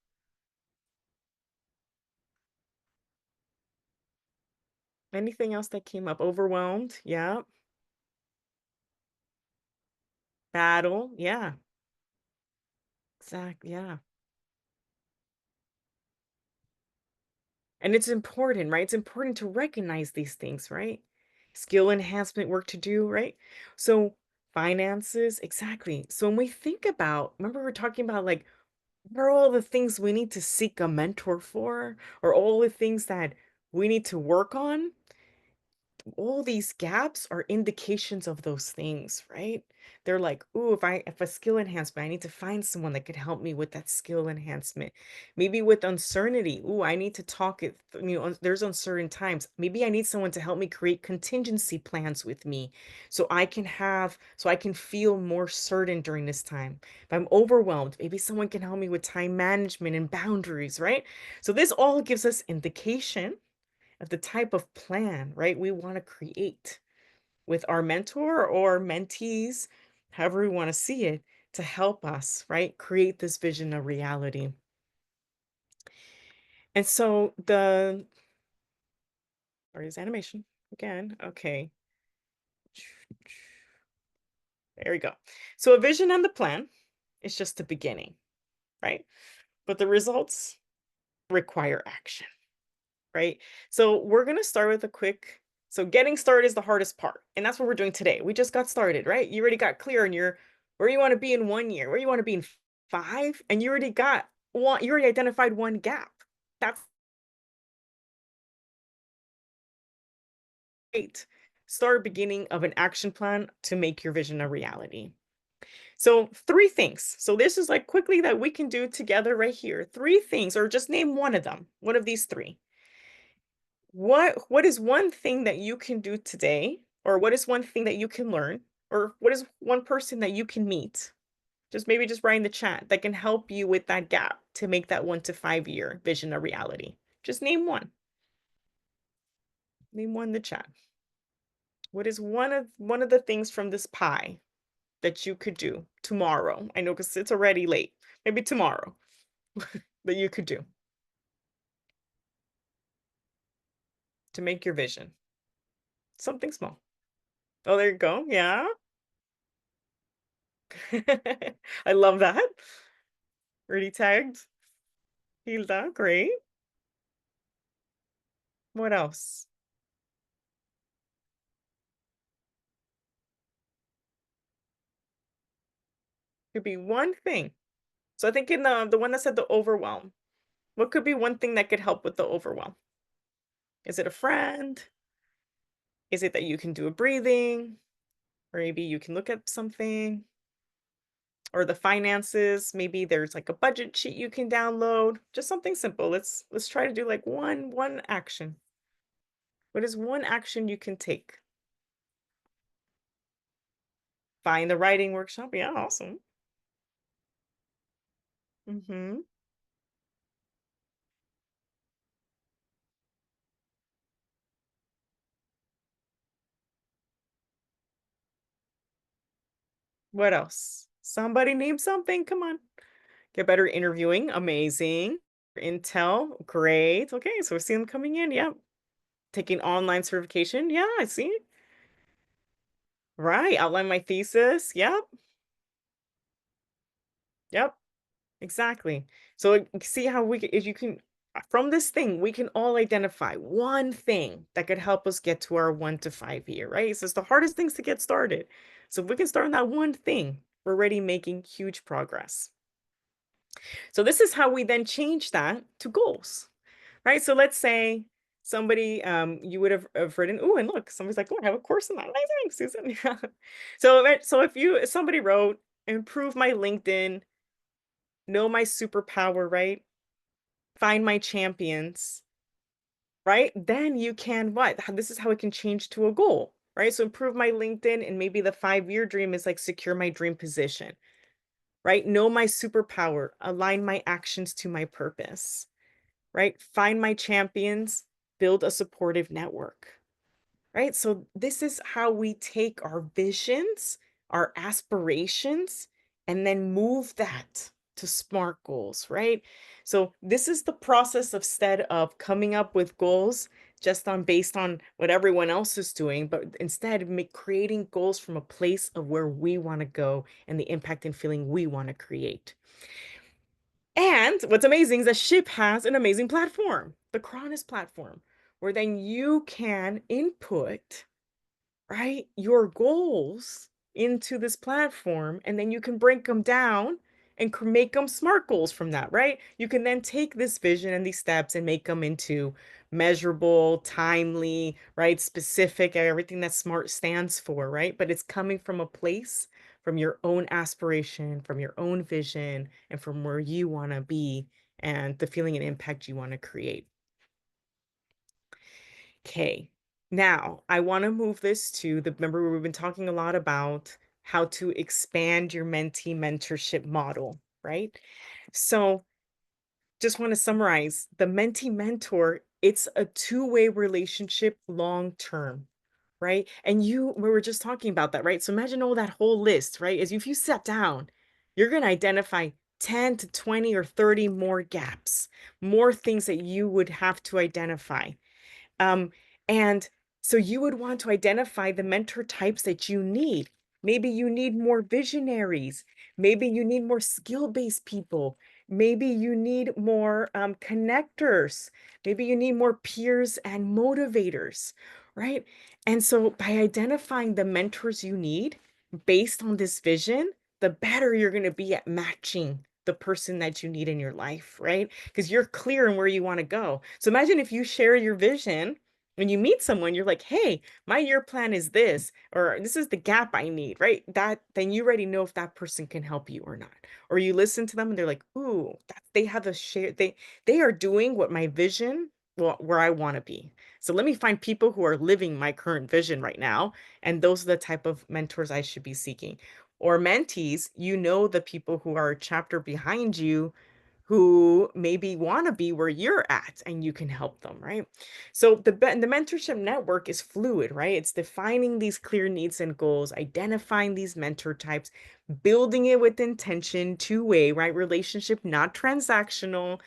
Anything else that came up? Overwhelmed, yeah. Battle, yeah, exact yeah. And it's important, right? It's important to recognize these things, right? Skill enhancement, work to do, right? So finances, exactly. So when we think about, remember we're talking about like, what are all the things we need to seek a mentor for, or all the things that we need to work on? All these gaps are indications of those things, right? They're like, "Ooh, if a skill enhancement, I need to find someone that could help me with that skill enhancement." Maybe with uncertainty, "Ooh, I need to talk it, there's uncertain times. Maybe I need someone to help me create contingency plans with me so I can feel more certain during this time. If I'm overwhelmed, maybe someone can help me with time management and boundaries, right?" So this all gives us indication of the type of plan, right, we want to create with our mentor or mentees, however we want to see it, to help us, right, create this vision of reality. And so sorry, is animation again. Okay. There we go. So a vision and the plan is just the beginning, right? But the results require action. Right? So we're going to start with a quick. So getting started is the hardest part. And that's what we're doing today. We just got started, right? You already got clear on your where you want to be in 1 year, where you want to be in 5, and you already got one, you already identified one gap. That's great. Start beginning of an action plan to make your vision a reality. So 3 things. So this is like quickly that we can do together right here. 3 things, or just name one of them, one of these 3. What is one thing that you can do today, or what is one thing that you can learn, or what is one person that you can meet? Just maybe just write in the chat that can help you with that gap to make that 1 to 5 year vision a reality. Just name one. Name one in the chat. What is one of the things from this pie that you could do tomorrow? I know because it's already late. Maybe tomorrow that you could do to make your vision. Something small. Oh, there you go. Yeah. I love that. Already tagged? Hilda, great. What else? Could be one thing. So I think in the one that said the overwhelm, what could be one thing that could help with the overwhelm? Is it a friend? Is it that you can do a breathing? Or maybe you can look at something? Or the finances, maybe there's like a budget sheet you can download. Just something simple. Let's try to do like one action. What is one action you can take? Find the writing workshop. Yeah, awesome. Mhm. What else? Somebody name something. Come on. Get better interviewing. Amazing. Intel. Great. Okay, so we're seeing them coming in. Yep. Taking online certification. Yeah, I see. Right. Outline my thesis. Yep. Yep. Exactly. So see how if you can from this thing, we can all identify one thing that could help us get to our 1 to 5 year, right? So it's the hardest things to get started. So if we can start on that one thing, we're already making huge progress. So this is how we then change that to goals, right? So let's say somebody you would have written, oh, and look, somebody's like, oh, I have a course in that. Amazing, Susan. Yeah. So if somebody wrote, improve my LinkedIn, know my superpower, right? Find my champions, right? Then you can what? This is how it can change to a goal, right? So improve my LinkedIn, and maybe the 5 year dream is like secure my dream position, right? Know my superpower, align my actions to my purpose, right? Find my champions, build a supportive network, right? So this is how we take our visions, our aspirations, and then move that to SMART goals, right? So this is the process of instead of coming up with goals just on based on what everyone else is doing, but instead creating goals from a place of where we want to go and the impact and feeling we want to create. And what's amazing is that SHIP has an amazing platform, the Cronus platform, where then you can input, right, your goals into this platform, and then you can break them down and make them SMART goals from that, right? You can then take this vision and these steps and make them into measurable, timely, right, specific, everything that SMART stands for, right? But it's coming from a place, from your own aspiration, from your own vision, and from where you want to be and the feeling and impact you want to create. Okay. Now, I want to move this to remember we've been talking a lot about how to expand your mentee mentorship model, right? So, just want to summarize the mentee mentor, it's a two-way relationship long term, right? And we were just talking about that, right? So imagine all that whole list, right? As if you sat down, you're going to identify 10 to 20 or 30 more gaps, more things that you would have to identify. Um, and so you would want to identify the mentor types that you need. Maybe you need more visionaries. Maybe you need more skill-based people. Maybe you need more connectors. Maybe you need more peers and motivators, right? And so by identifying the mentors you need based on this vision, the better you're going to be at matching the person that you need in your life, right? Because you're clear on where you want to go. So imagine if you share your vision when you meet someone, you're like, hey, my year plan is this, or this is the gap I need, right? Then you already know if that person can help you or not. Or you listen to them and they're like, ooh, they have a share, they are doing what my vision, well, where I want to be. So let me find people who are living my current vision right now. And those are the type of mentors I should be seeking. Or mentees, you know, the people who are a chapter behind you who maybe want to be where you're at and you can help them, right? So the mentorship network is fluid, right? It's defining these clear needs and goals, identifying these mentor types, building it with intention, two-way, right? Relationship, not transactional.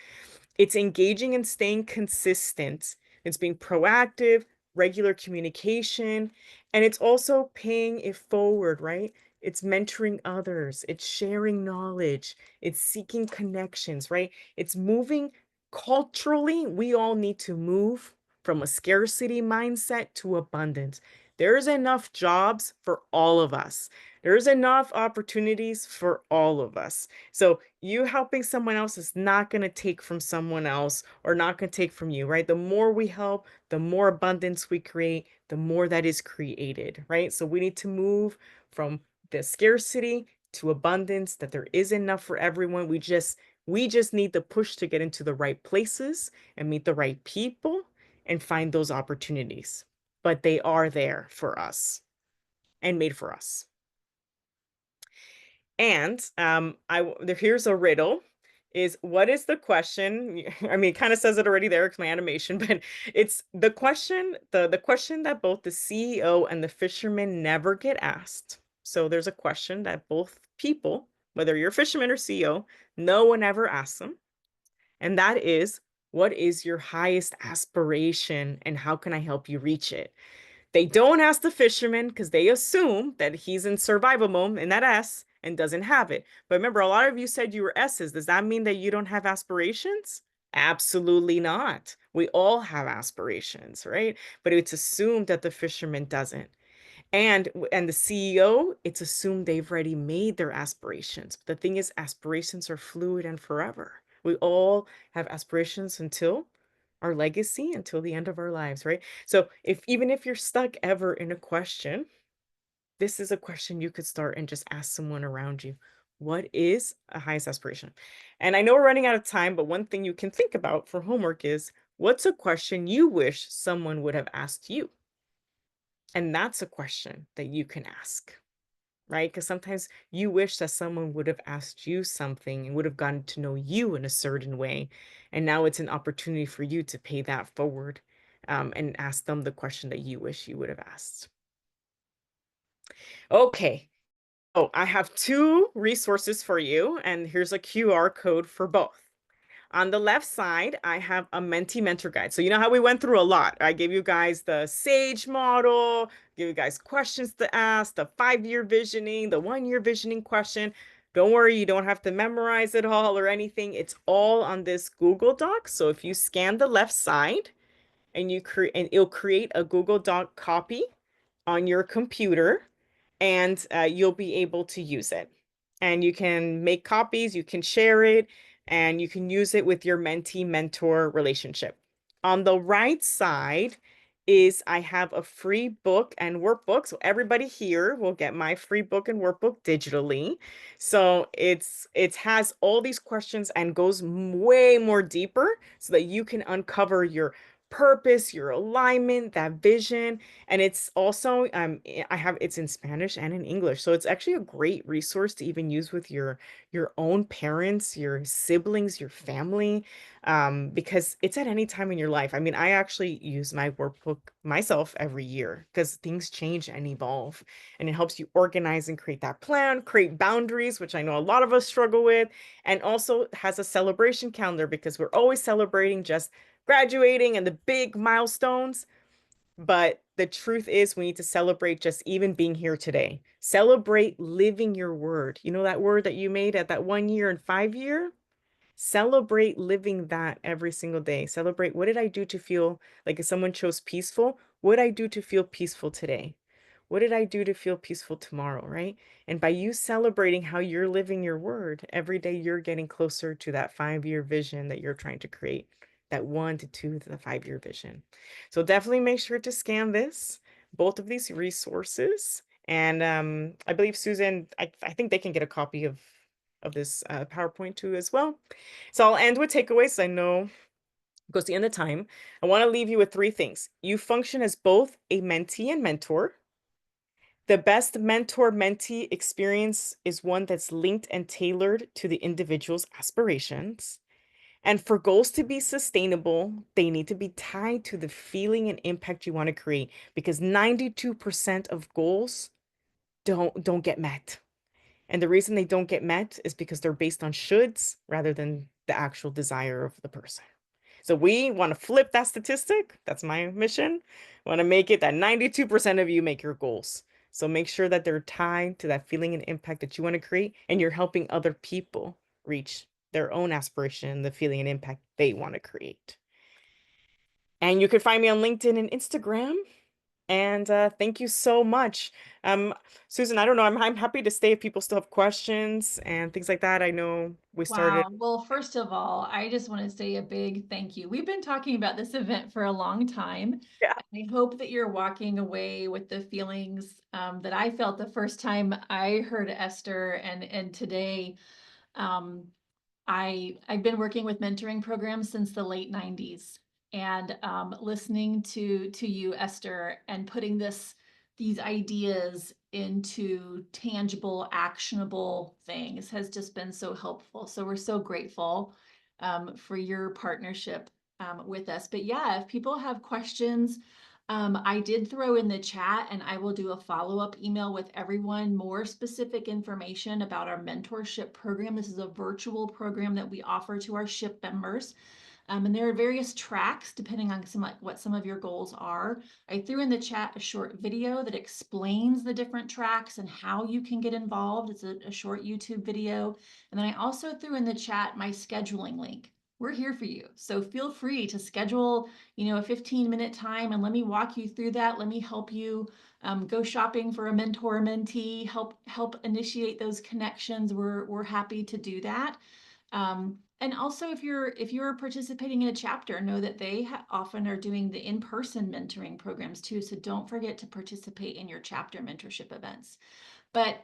It's engaging and staying consistent. It's being proactive, regular communication, and it's also paying it forward, right? It's mentoring others. It's sharing knowledge. It's seeking connections, right? It's moving culturally. We all need to move from a scarcity mindset to abundance. There's enough jobs for all of us. There's enough opportunities for all of us. So you helping someone else is not going to take from someone else or not going to take from you, right? The more we help, the more abundance we create, the more that is created, right? So we need to move from the scarcity to abundance, that there is enough for everyone. We just need the push to get into the right places and meet the right people and find those opportunities. But they are there for us and made for us. And here's a riddle is what is the question? I mean, it kind of says it already there, it's my animation, but it's the question that both the CEO and the fisherman never get asked. So there's a question that both people, whether you're a fisherman or CEO, no one ever asks them. And that is, what is your highest aspiration and how can I help you reach it? They don't ask the fisherman because they assume that he's in survival mode in that S and doesn't have it. But remember, a lot of you said you were S's. Does that mean that you don't have aspirations? Absolutely not. We all have aspirations, right? But it's assumed that the fisherman doesn't. And the CEO, it's assumed they've already made their aspirations. But the thing is, aspirations are fluid and forever. We all have aspirations until our legacy, until the end of our lives, right? So even if you're stuck ever in a question, this is a question you could start and just ask someone around you. What is a highest aspiration? And I know we're running out of time, but one thing you can think about for homework is, what's a question you wish someone would have asked you? And that's a question that you can ask, right? Because sometimes you wish that someone would have asked you something and would have gotten to know you in a certain way. And now it's an opportunity for you to pay that forward and ask them the question that you wish you would have asked. Okay. Oh, I have 2 resources for you, and here's a QR code for both. On the left side, I have a Menti Mentor Guide. So you know how we went through a lot. I gave you guys the SAGE model, gave you guys questions to ask, the 5-year visioning, the 1-year visioning question. Don't worry, you don't have to memorize it all or anything. It's all on this Google Doc. So if you scan the left side and it'll create a Google Doc copy on your computer, and you'll be able to use it. And you can make copies, you can share it, and you can use it with your mentee-mentor relationship. On the right side is I have a free book and workbook. So everybody here will get my free book and workbook digitally. So it has all these questions and goes way more deeper so that you can uncover your purpose, your alignment, that vision. And it's also it's in Spanish and in English. So it's actually a great resource to even use with your own parents, your siblings, your family, because it's at any time in your life. I mean, I actually use my workbook myself every year because things change and evolve, and it helps you organize and create that plan, create boundaries, which I know a lot of us struggle with, and also has a celebration calendar because we're always celebrating just graduating and the big milestones. But the truth is, we need to celebrate just even being here today. Celebrate living your word. You know that word that you made at that 1 year and 5 year? Celebrate living that every single day. Celebrate, what did I do to feel like, if someone chose peaceful, what did I do to feel peaceful today? What did I do to feel peaceful tomorrow, right? And by you celebrating how you're living your word, every day you're getting closer to that 5-year vision that you're trying to create, that 1 to 2 to the 5-year vision. So definitely make sure to scan both of these resources. And I believe Susan, I think they can get a copy of this PowerPoint too as well. So I'll end with takeaways. I know it goes the end of time. I want to leave you with 3 things. You function as both a mentee and mentor. The best mentor-mentee experience is one that's linked and tailored to the individual's aspirations. And for goals to be sustainable, they need to be tied to the feeling and impact you want to create, because 92% of goals don't get met. And the reason they don't get met is because they're based on shoulds rather than the actual desire of the person. So we want to flip that statistic. That's my mission. I want to make it that 92% of you make your goals. So make sure that they're tied to that feeling and impact that you want to create, and you're helping other people reach their own aspiration, the feeling and impact they want to create. And you can find me on LinkedIn and Instagram. And thank you so much. Um, Susan, I don't know, I'm happy to stay if people still have questions and things like that. I know we started. Wow. Well, first of all, I just want to say a big thank you. We've been talking about this event for a long time. Yeah. I hope that you're walking away with the feelings that I felt the first time I heard Esther, and today. Um, I've been working with mentoring programs since the late 90s, and listening to you, Esther, and putting these ideas into tangible, actionable things has just been so helpful. So we're so grateful for your partnership with us. But yeah, if people have questions, I did throw in the chat, and I will do a follow-up email with everyone, more specific information about our mentorship program. This is a virtual program that we offer to our SHIP members. And there are various tracks depending on what some of your goals are. I threw in the chat a short video that explains the different tracks and how you can get involved. It's a short YouTube video. And then I also threw in the chat my scheduling link. We're here for you. So feel free to schedule, a 15-minute time, and let me walk you through that. Let me help you go shopping for a mentor mentee, help initiate those connections. We're happy to do that. And also, if you're participating in a chapter, know that they often are doing the in-person mentoring programs too. So don't forget to participate in your chapter mentorship events. But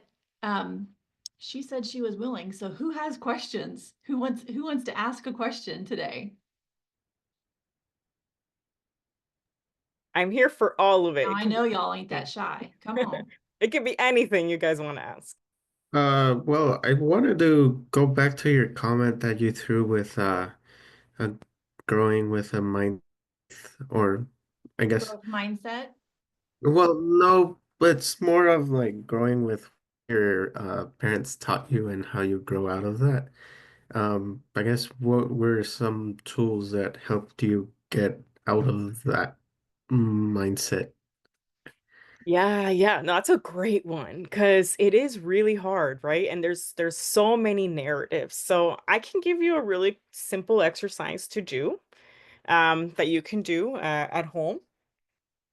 she said she was willing. So who has questions? Who wants to ask a question today? I'm here for all of it. Now, It I can be know y'all ain't that anything. shy. Come on. It can be anything you guys want to ask. Well, I wanted to go back to your comment that you threw with uh growing with a mind, or I guess, Growth mindset. well, no, but it's more of like growing with your parents taught you and how you grow out of that. I guess what were some tools that helped you get out of that mindset? Yeah, yeah. No, that's a great one because it is really hard, right? And there's so many narratives. So I can give you a really simple exercise to do that you can do at home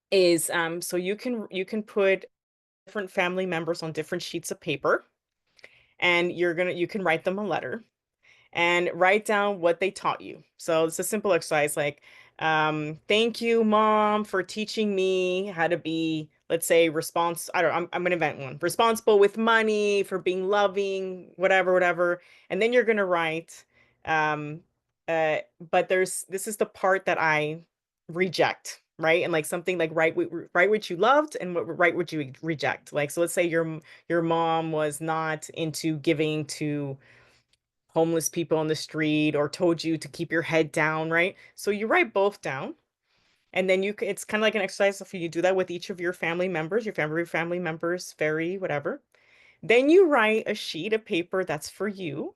is so you can put different family members on different sheets of paper, and you can write them a letter and write down what they taught you. So it's a simple exercise like, thank you, mom, for teaching me how to be, let's say, I don't know, I'm gonna invent one. Responsible with money, for being loving, whatever, whatever. And then you're gonna write, um, uh, but this is the part that I reject, right? And like something like write what you loved and write what you reject. Like, so let's say your mom was not into giving to homeless people on the street or told you to keep your head down, right? So you write both down, and then it's kind of like an exercise if you do that with each of your family members. Your family members vary, whatever. Then you write a sheet of paper that's for you,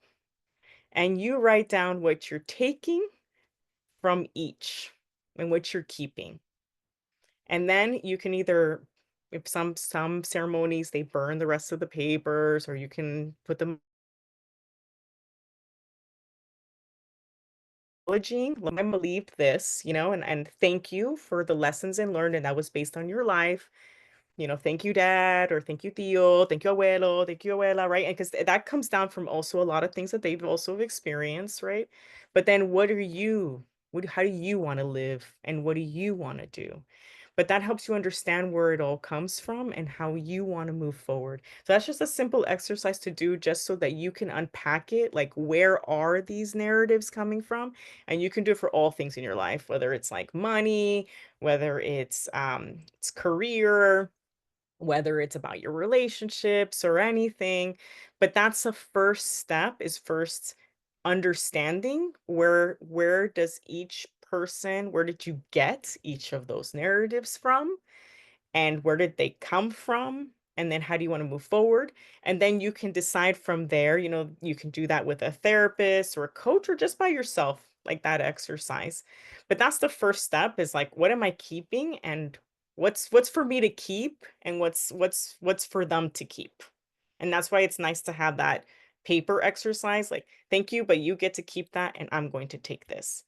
and you write down what you're taking from each and what you're keeping. And then you can either, if some ceremonies they burn the rest of the papers, or you can put them acknowledging, like, I believed this, and thank you for the lessons and learned, and that was based on your life. Thank you, dad, or thank you, tío, thank you, abuelo, thank you, abuela, right? And because that comes down from also a lot of things that they've also experienced, right? But then how do you want to live, and what do you want to do? But that helps you understand where it all comes from and how you want to move forward. So that's just a simple exercise to do just so that you can unpack it. Like, where are these narratives coming from? And you can do it for all things in your life, whether it's like money, whether it's career, whether it's about your relationships or anything. But that's the first step, is first understanding where does each person, where did you get each of those narratives from, and where did they come from, and then how do you want to move forward. And then you can decide from there. You can do that with a therapist or a coach, or just by yourself, like that exercise. But that's the first step, is like, what am I keeping, and what's for me to keep and what's for them to keep. And that's why it's nice to have that paper exercise, like, thank you, but you get to keep that and I'm going to take this.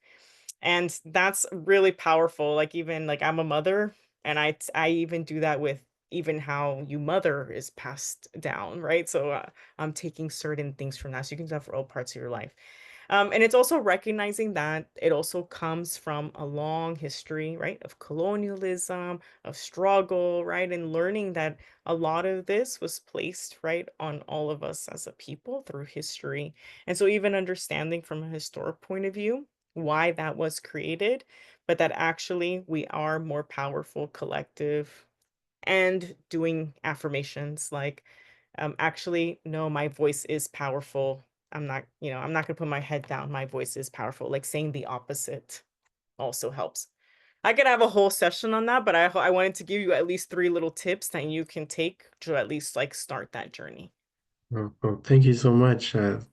And that's really powerful. Like, even like, I'm a mother, and I even do that with even how you mother is passed down, right? So I'm taking certain things from that. So you can do that for all parts of your life. And it's also recognizing that it also comes from a long history, right, of colonialism, of struggle, right, and learning that a lot of this was placed, right, on all of us as a people through history. And so even understanding from a historic point of view why that was created, but that actually we are more powerful collective, and doing affirmations like, actually, no, my voice is powerful. I'm not gonna put my head down. My voice is powerful. Like, saying the opposite also helps. I could have a whole session on that, but I wanted to give you at least 3 little tips that you can take to at least like start that journey. Well, thank you so much. I'll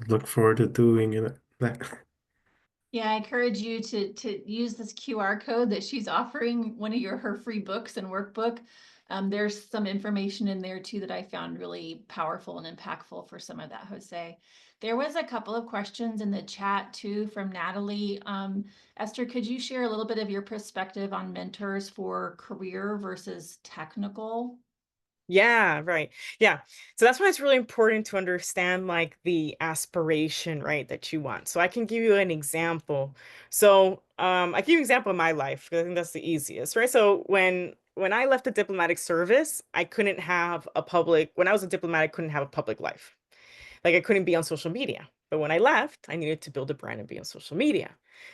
look forward to doing that. Yeah, I encourage you to use this QR code that she's offering, one of her free books and workbook. There's some information in there too that I found really powerful and impactful for some of that, Jose. There was a couple of questions in the chat too from Natalie. Esther, could you share a little bit of your perspective on mentors for career versus technical? Yeah, right. Yeah. So that's why it's really important to understand like the aspiration, right, that you want. So I can give you an example. So I give you an example of my life because I think that's the easiest, right? So when I left the diplomatic service, I couldn't have a public when I was a diplomat, I couldn't have a public life. Like, I couldn't be on social media. But when I left, I needed to build a brand and be on social media.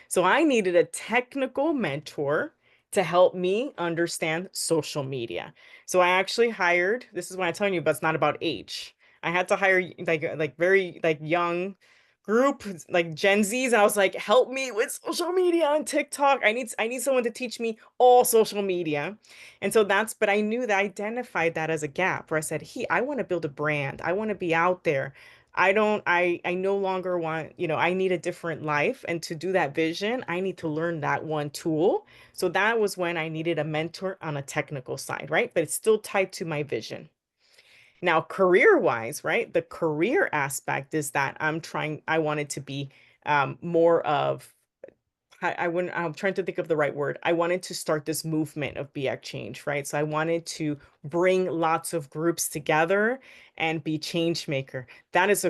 So I needed a technical mentor to help me understand social media. So I actually hired, this is what I'm telling you, but it's not about age. I had to hire like very like young group, like Gen Zs, and I was like, help me with social media and TikTok. I need someone to teach me all social media. And so but I knew that I identified that as a gap where I said, hey, I want to build a brand. I want to be out there. I no longer want, I need a different life. And to do that vision, I need to learn that one tool. So that was when I needed a mentor on a technical side, right? But it's still tied to my vision. Now, career-wise, right? The career aspect is that I wanted to be more of I'm trying to think of the right word. I wanted to start this movement of Be Change, right? So I wanted to bring lots of groups together and be change maker. That is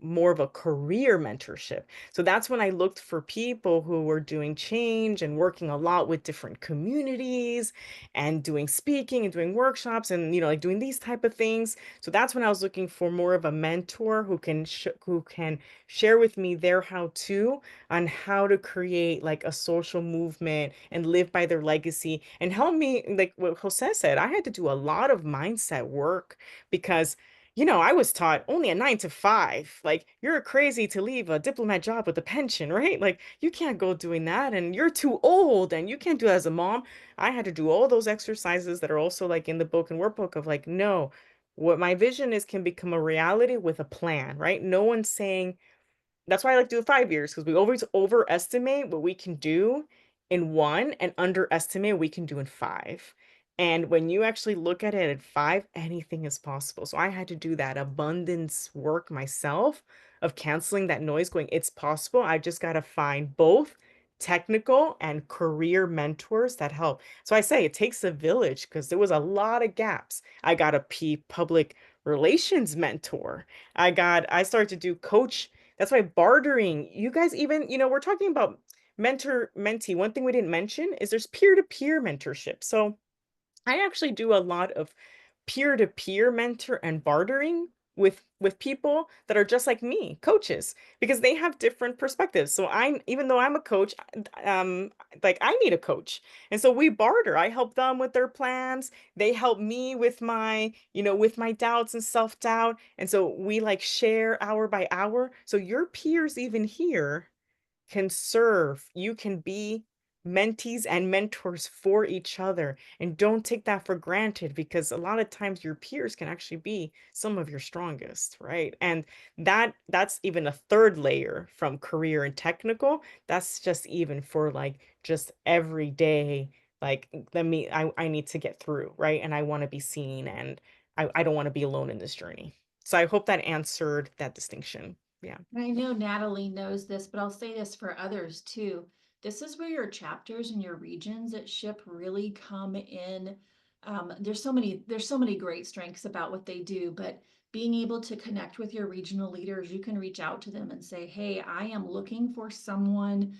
more of a career mentorship. So that's when I looked for people who were doing change and working a lot with different communities and doing speaking and doing workshops and, like doing these type of things. So that's when I was looking for more of a mentor who can share with me their how to on how to create like a social movement and live by their legacy and help me, like what Jose said, I had to do a lot of mindset work because I was taught only a 9 to 5. Like, you're crazy to leave a diplomat job with a pension, right? Like, you can't go doing that, and you're too old, and you can't do that as a mom. I had to do all those exercises that are also like in the book and workbook of like, no, what my vision is can become a reality with a plan, right? No one's saying, that's why I like to do 5 years, because we always overestimate what we can do in 1 and underestimate what we can do in 5. And when you actually look at it at 5, anything is possible. So I had to do that abundance work myself of canceling that noise, going, it's possible. I just got to find both technical and career mentors that help. So I say it takes a village because there was a lot of gaps. I got a public relations mentor. I started to do coach. That's why bartering, you guys even, we're talking about mentor mentee. One thing we didn't mention is there's peer-to-peer mentorship. So I actually do a lot of peer-to-peer mentor and bartering with people that are just like me, coaches, because they have different perspectives. So even though I'm a coach, like I need a coach. And so we barter. I help them with their plans. They help me with my doubts and self-doubt. And so we like share hour by hour. So your peers even here can serve. You can be mentees and mentors for each other. And don't take that for granted because a lot of times your peers can actually be some of your strongest, right? And that's even a third layer from career and technical. That's just even for like just everyday Like, I need to get through, right? And I want to be seen, and I don't want to be alone in this journey. So I hope that answered that distinction. Yeah. I know Natalie knows this, but I'll say this for others too. This is where your chapters and your regions at SHIP really come in. There's so many great strengths about what they do, but being able to connect with your regional leaders, you can reach out to them and say, hey, I am looking for someone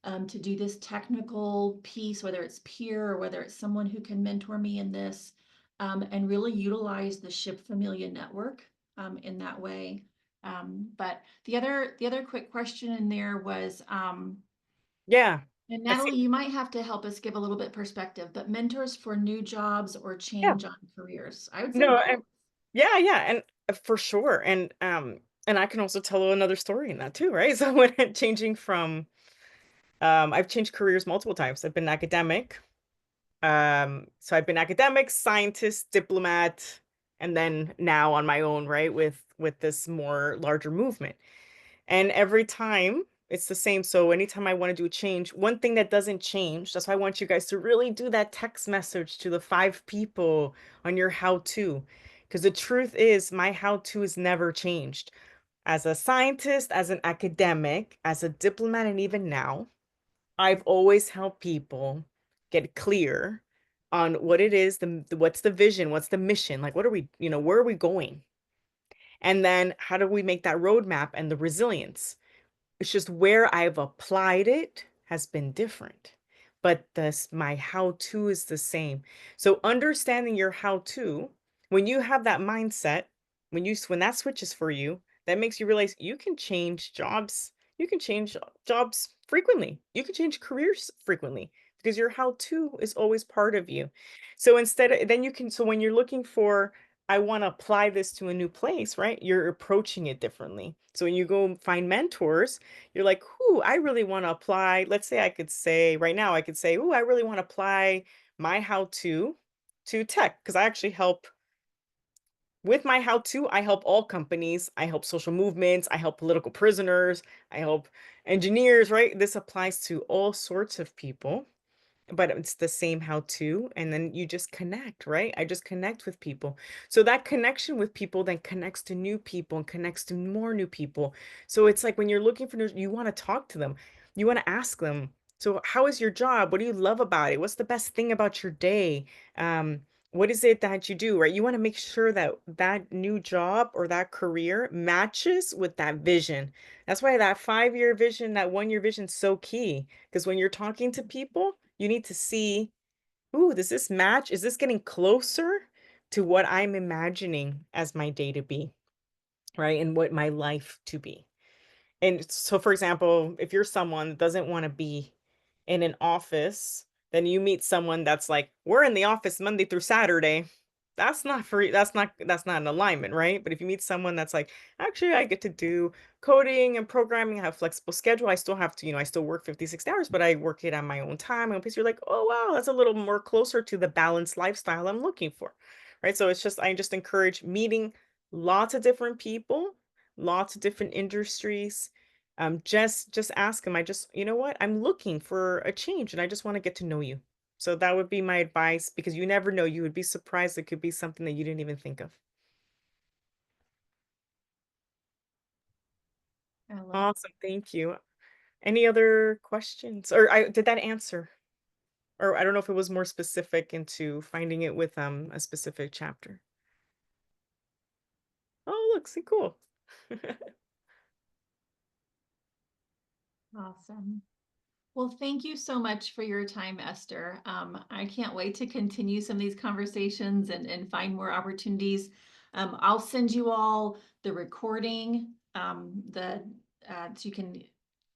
to do this technical piece, whether it's peer or whether it's someone who can mentor me in this, and really utilize the SHIP Familia network in that way. But the other quick question in there was, Yeah. and I see. Natalie, you might have to help us give a little bit perspective, but mentors for new jobs or Yeah. change on careers. I would say No, both. yeah, yeah, and for sure. And I can also tell another story in that too, right? So when changing from I've changed careers multiple times. I've been academic. So I've been academic, scientist, diplomat, and then now on my own, right, with this more larger movement. And every time it's the same. So anytime I want to do a change, one thing that doesn't change, that's why I want you guys to really do that text message to the 5 people on your how to. Because the truth is, my how to has never changed. As a scientist, as an academic, as a diplomat, and even now, I've always helped people get clear on what it is, what's the vision, what's the mission, like what are we, where are we going? And then how do we make that roadmap and the resilience? It's just where I've applied it has been different, but my how-to is the same. So understanding your how-to, when you have that mindset, when that switches for you, that makes you realize you can change jobs. You can change jobs frequently. You can change careers frequently because your how-to is always part of you. So then you can, so when you're looking for, I want to apply this to a new place, right? You're approaching it differently. So when you go find mentors, you're like, "Ooh, I really want to apply." Let's say I could say right now, I could say, "Ooh, I really want to apply my how to tech," because I actually help with my how to. I help all companies. I help social movements. I help political prisoners. I help engineers, right? This applies to all sorts of people, but it's the same how to, and then you just connect, right? I just connect with people. So that connection with people then connects to new people and connects to more new people. So it's like when you're looking for new, you want to talk to them, you want to ask them, so how is your job? What do you love about it? What's the best thing about your day? What is it that you do, right? You want to make sure that that new job or that career matches with that vision. That's why that 5-year vision, that 1-year vision is so key. Because when you're talking to people, you need to see, ooh, does this match? Is this getting closer to what I'm imagining as my day to be, right? And what my life to be. And so, for example, if you're someone that doesn't want to be in an office, then you meet someone that's like, we're in the office Monday through Saturday. That's not an alignment, right? But if you meet someone that's like, actually, I get to do coding and programming, I have flexible schedule. I still have to, I still work 56 hours, but I work it on my own time. My own pace. You're like, oh wow, that's a little more closer to the balanced lifestyle I'm looking for. Right. So I just encourage meeting lots of different people, lots of different industries. Just ask them. You know what? I'm looking for a change and I just want to get to know you. So that would be my advice because you never know. You would be surprised. It could be something that you didn't even think of. I love it. Awesome. Thank you. Any other questions? Or did that answer? Or I don't know if it was more specific into finding it with a specific chapter. Oh, look, see, cool. Awesome. Well, thank you so much for your time, Esther. I can't wait to continue some of these conversations and find more opportunities. I'll send you all the recording, so you can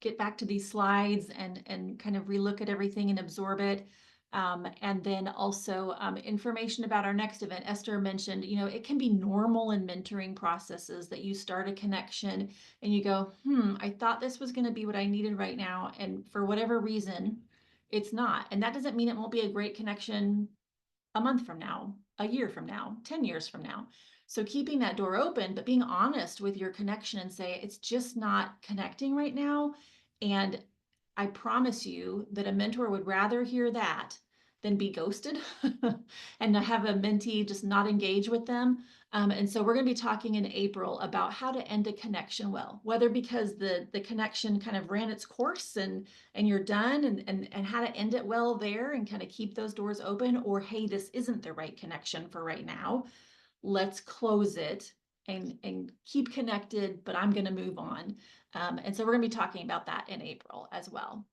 get back to these slides and kind of relook at everything and absorb it. And then also information about our next event. Esther mentioned, it can be normal in mentoring processes that you start a connection and you go, I thought this was going to be what I needed right now. And for whatever reason, it's not. And that doesn't mean it won't be a great connection a month from now, a year from now, 10 years from now. So keeping that door open, but being honest with your connection and say, it's just not connecting right now. And I promise you that a mentor would rather hear that than be ghosted and to have a mentee just not engage with them. And so we're going to be talking in April about how to end a connection well, whether because the connection kind of ran its course and you're done, and how to end it well there and kind of keep those doors open, or hey, this isn't the right connection for right now. Let's close it and keep connected, but I'm going to move on. And so we're going to be talking about that in April as well.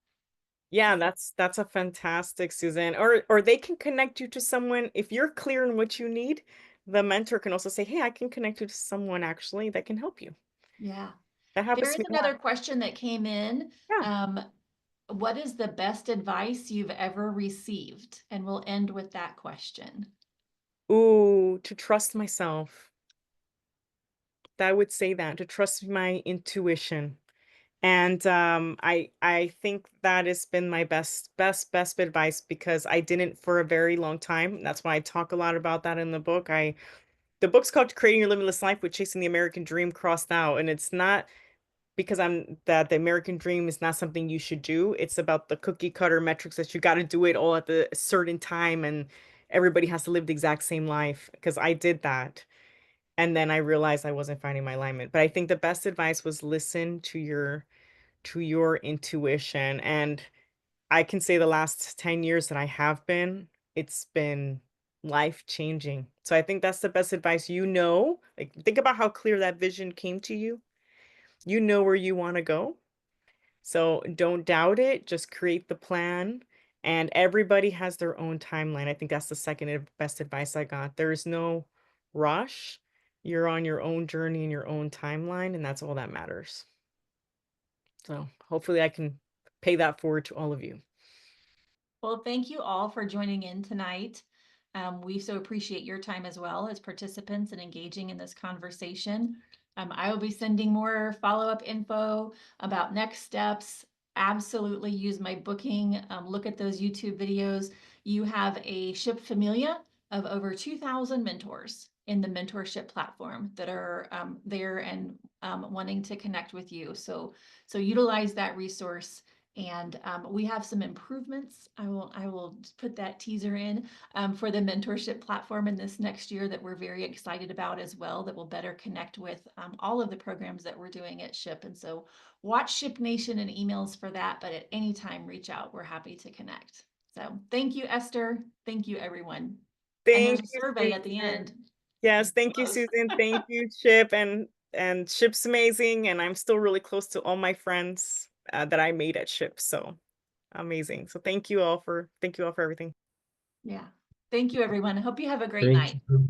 Yeah, that's a fantastic, Susan. Or they can connect you to someone if you're clear on what you need. The mentor can also say, "Hey, I can connect you to someone actually that can help you." Yeah. That happens There to is me a lot. another question that came in. Yeah. What is the best advice you've ever received? And we'll end with that question. Ooh, to trust myself. I would say that to trust my intuition. And I think that has been my best advice because I didn't for a very long time. That's why I talk a lot about that in the book. The book's called Creating Your Limitless Life with Chasing the American Dream crossed out. And it's not because the American dream is not something you should do. It's about the cookie cutter metrics that you got to do it all at the certain time and everybody has to live the exact same life. Because I did that. And then I realized I wasn't finding my alignment. But I think the best advice was listen to your intuition. And I can say the last 10 years that I have been, it's been life changing. So I think that's the best advice. Like think about how clear that vision came to you. You know where you want to go. So don't doubt it. Just create the plan. And everybody has their own timeline. I think that's the best advice I got. There is no rush. You're on your own journey and your own timeline, and that's all that matters. So hopefully I can pay that forward to all of you. Well, thank you all for joining in tonight. We so appreciate your time as well as participants and engaging in this conversation. I will be sending more follow-up info about next steps. Absolutely use my booking. Look at those YouTube videos. You have a Ship Familia of over 2,000 mentors in the mentorship platform that are there and wanting to connect with you. So utilize that resource. And we have some improvements. I will just put that teaser in for the mentorship platform in this next year that we're very excited about as well, that will better connect with all of the programs that we're doing at SHIP. And so watch SHIP Nation and emails for that, but at any time, reach out. We're happy to connect. So thank you, Esther. Thank you, everyone. And there's Thank a you, survey at the end. Susan. Yes, thank you, Close. Susan. Thank you, Chip. And Chip's amazing. And I'm still really close to all my friends that I made at Chip. So amazing. So thank you all for everything. Yeah. Thank you, everyone. I hope you have a great Thank night. you.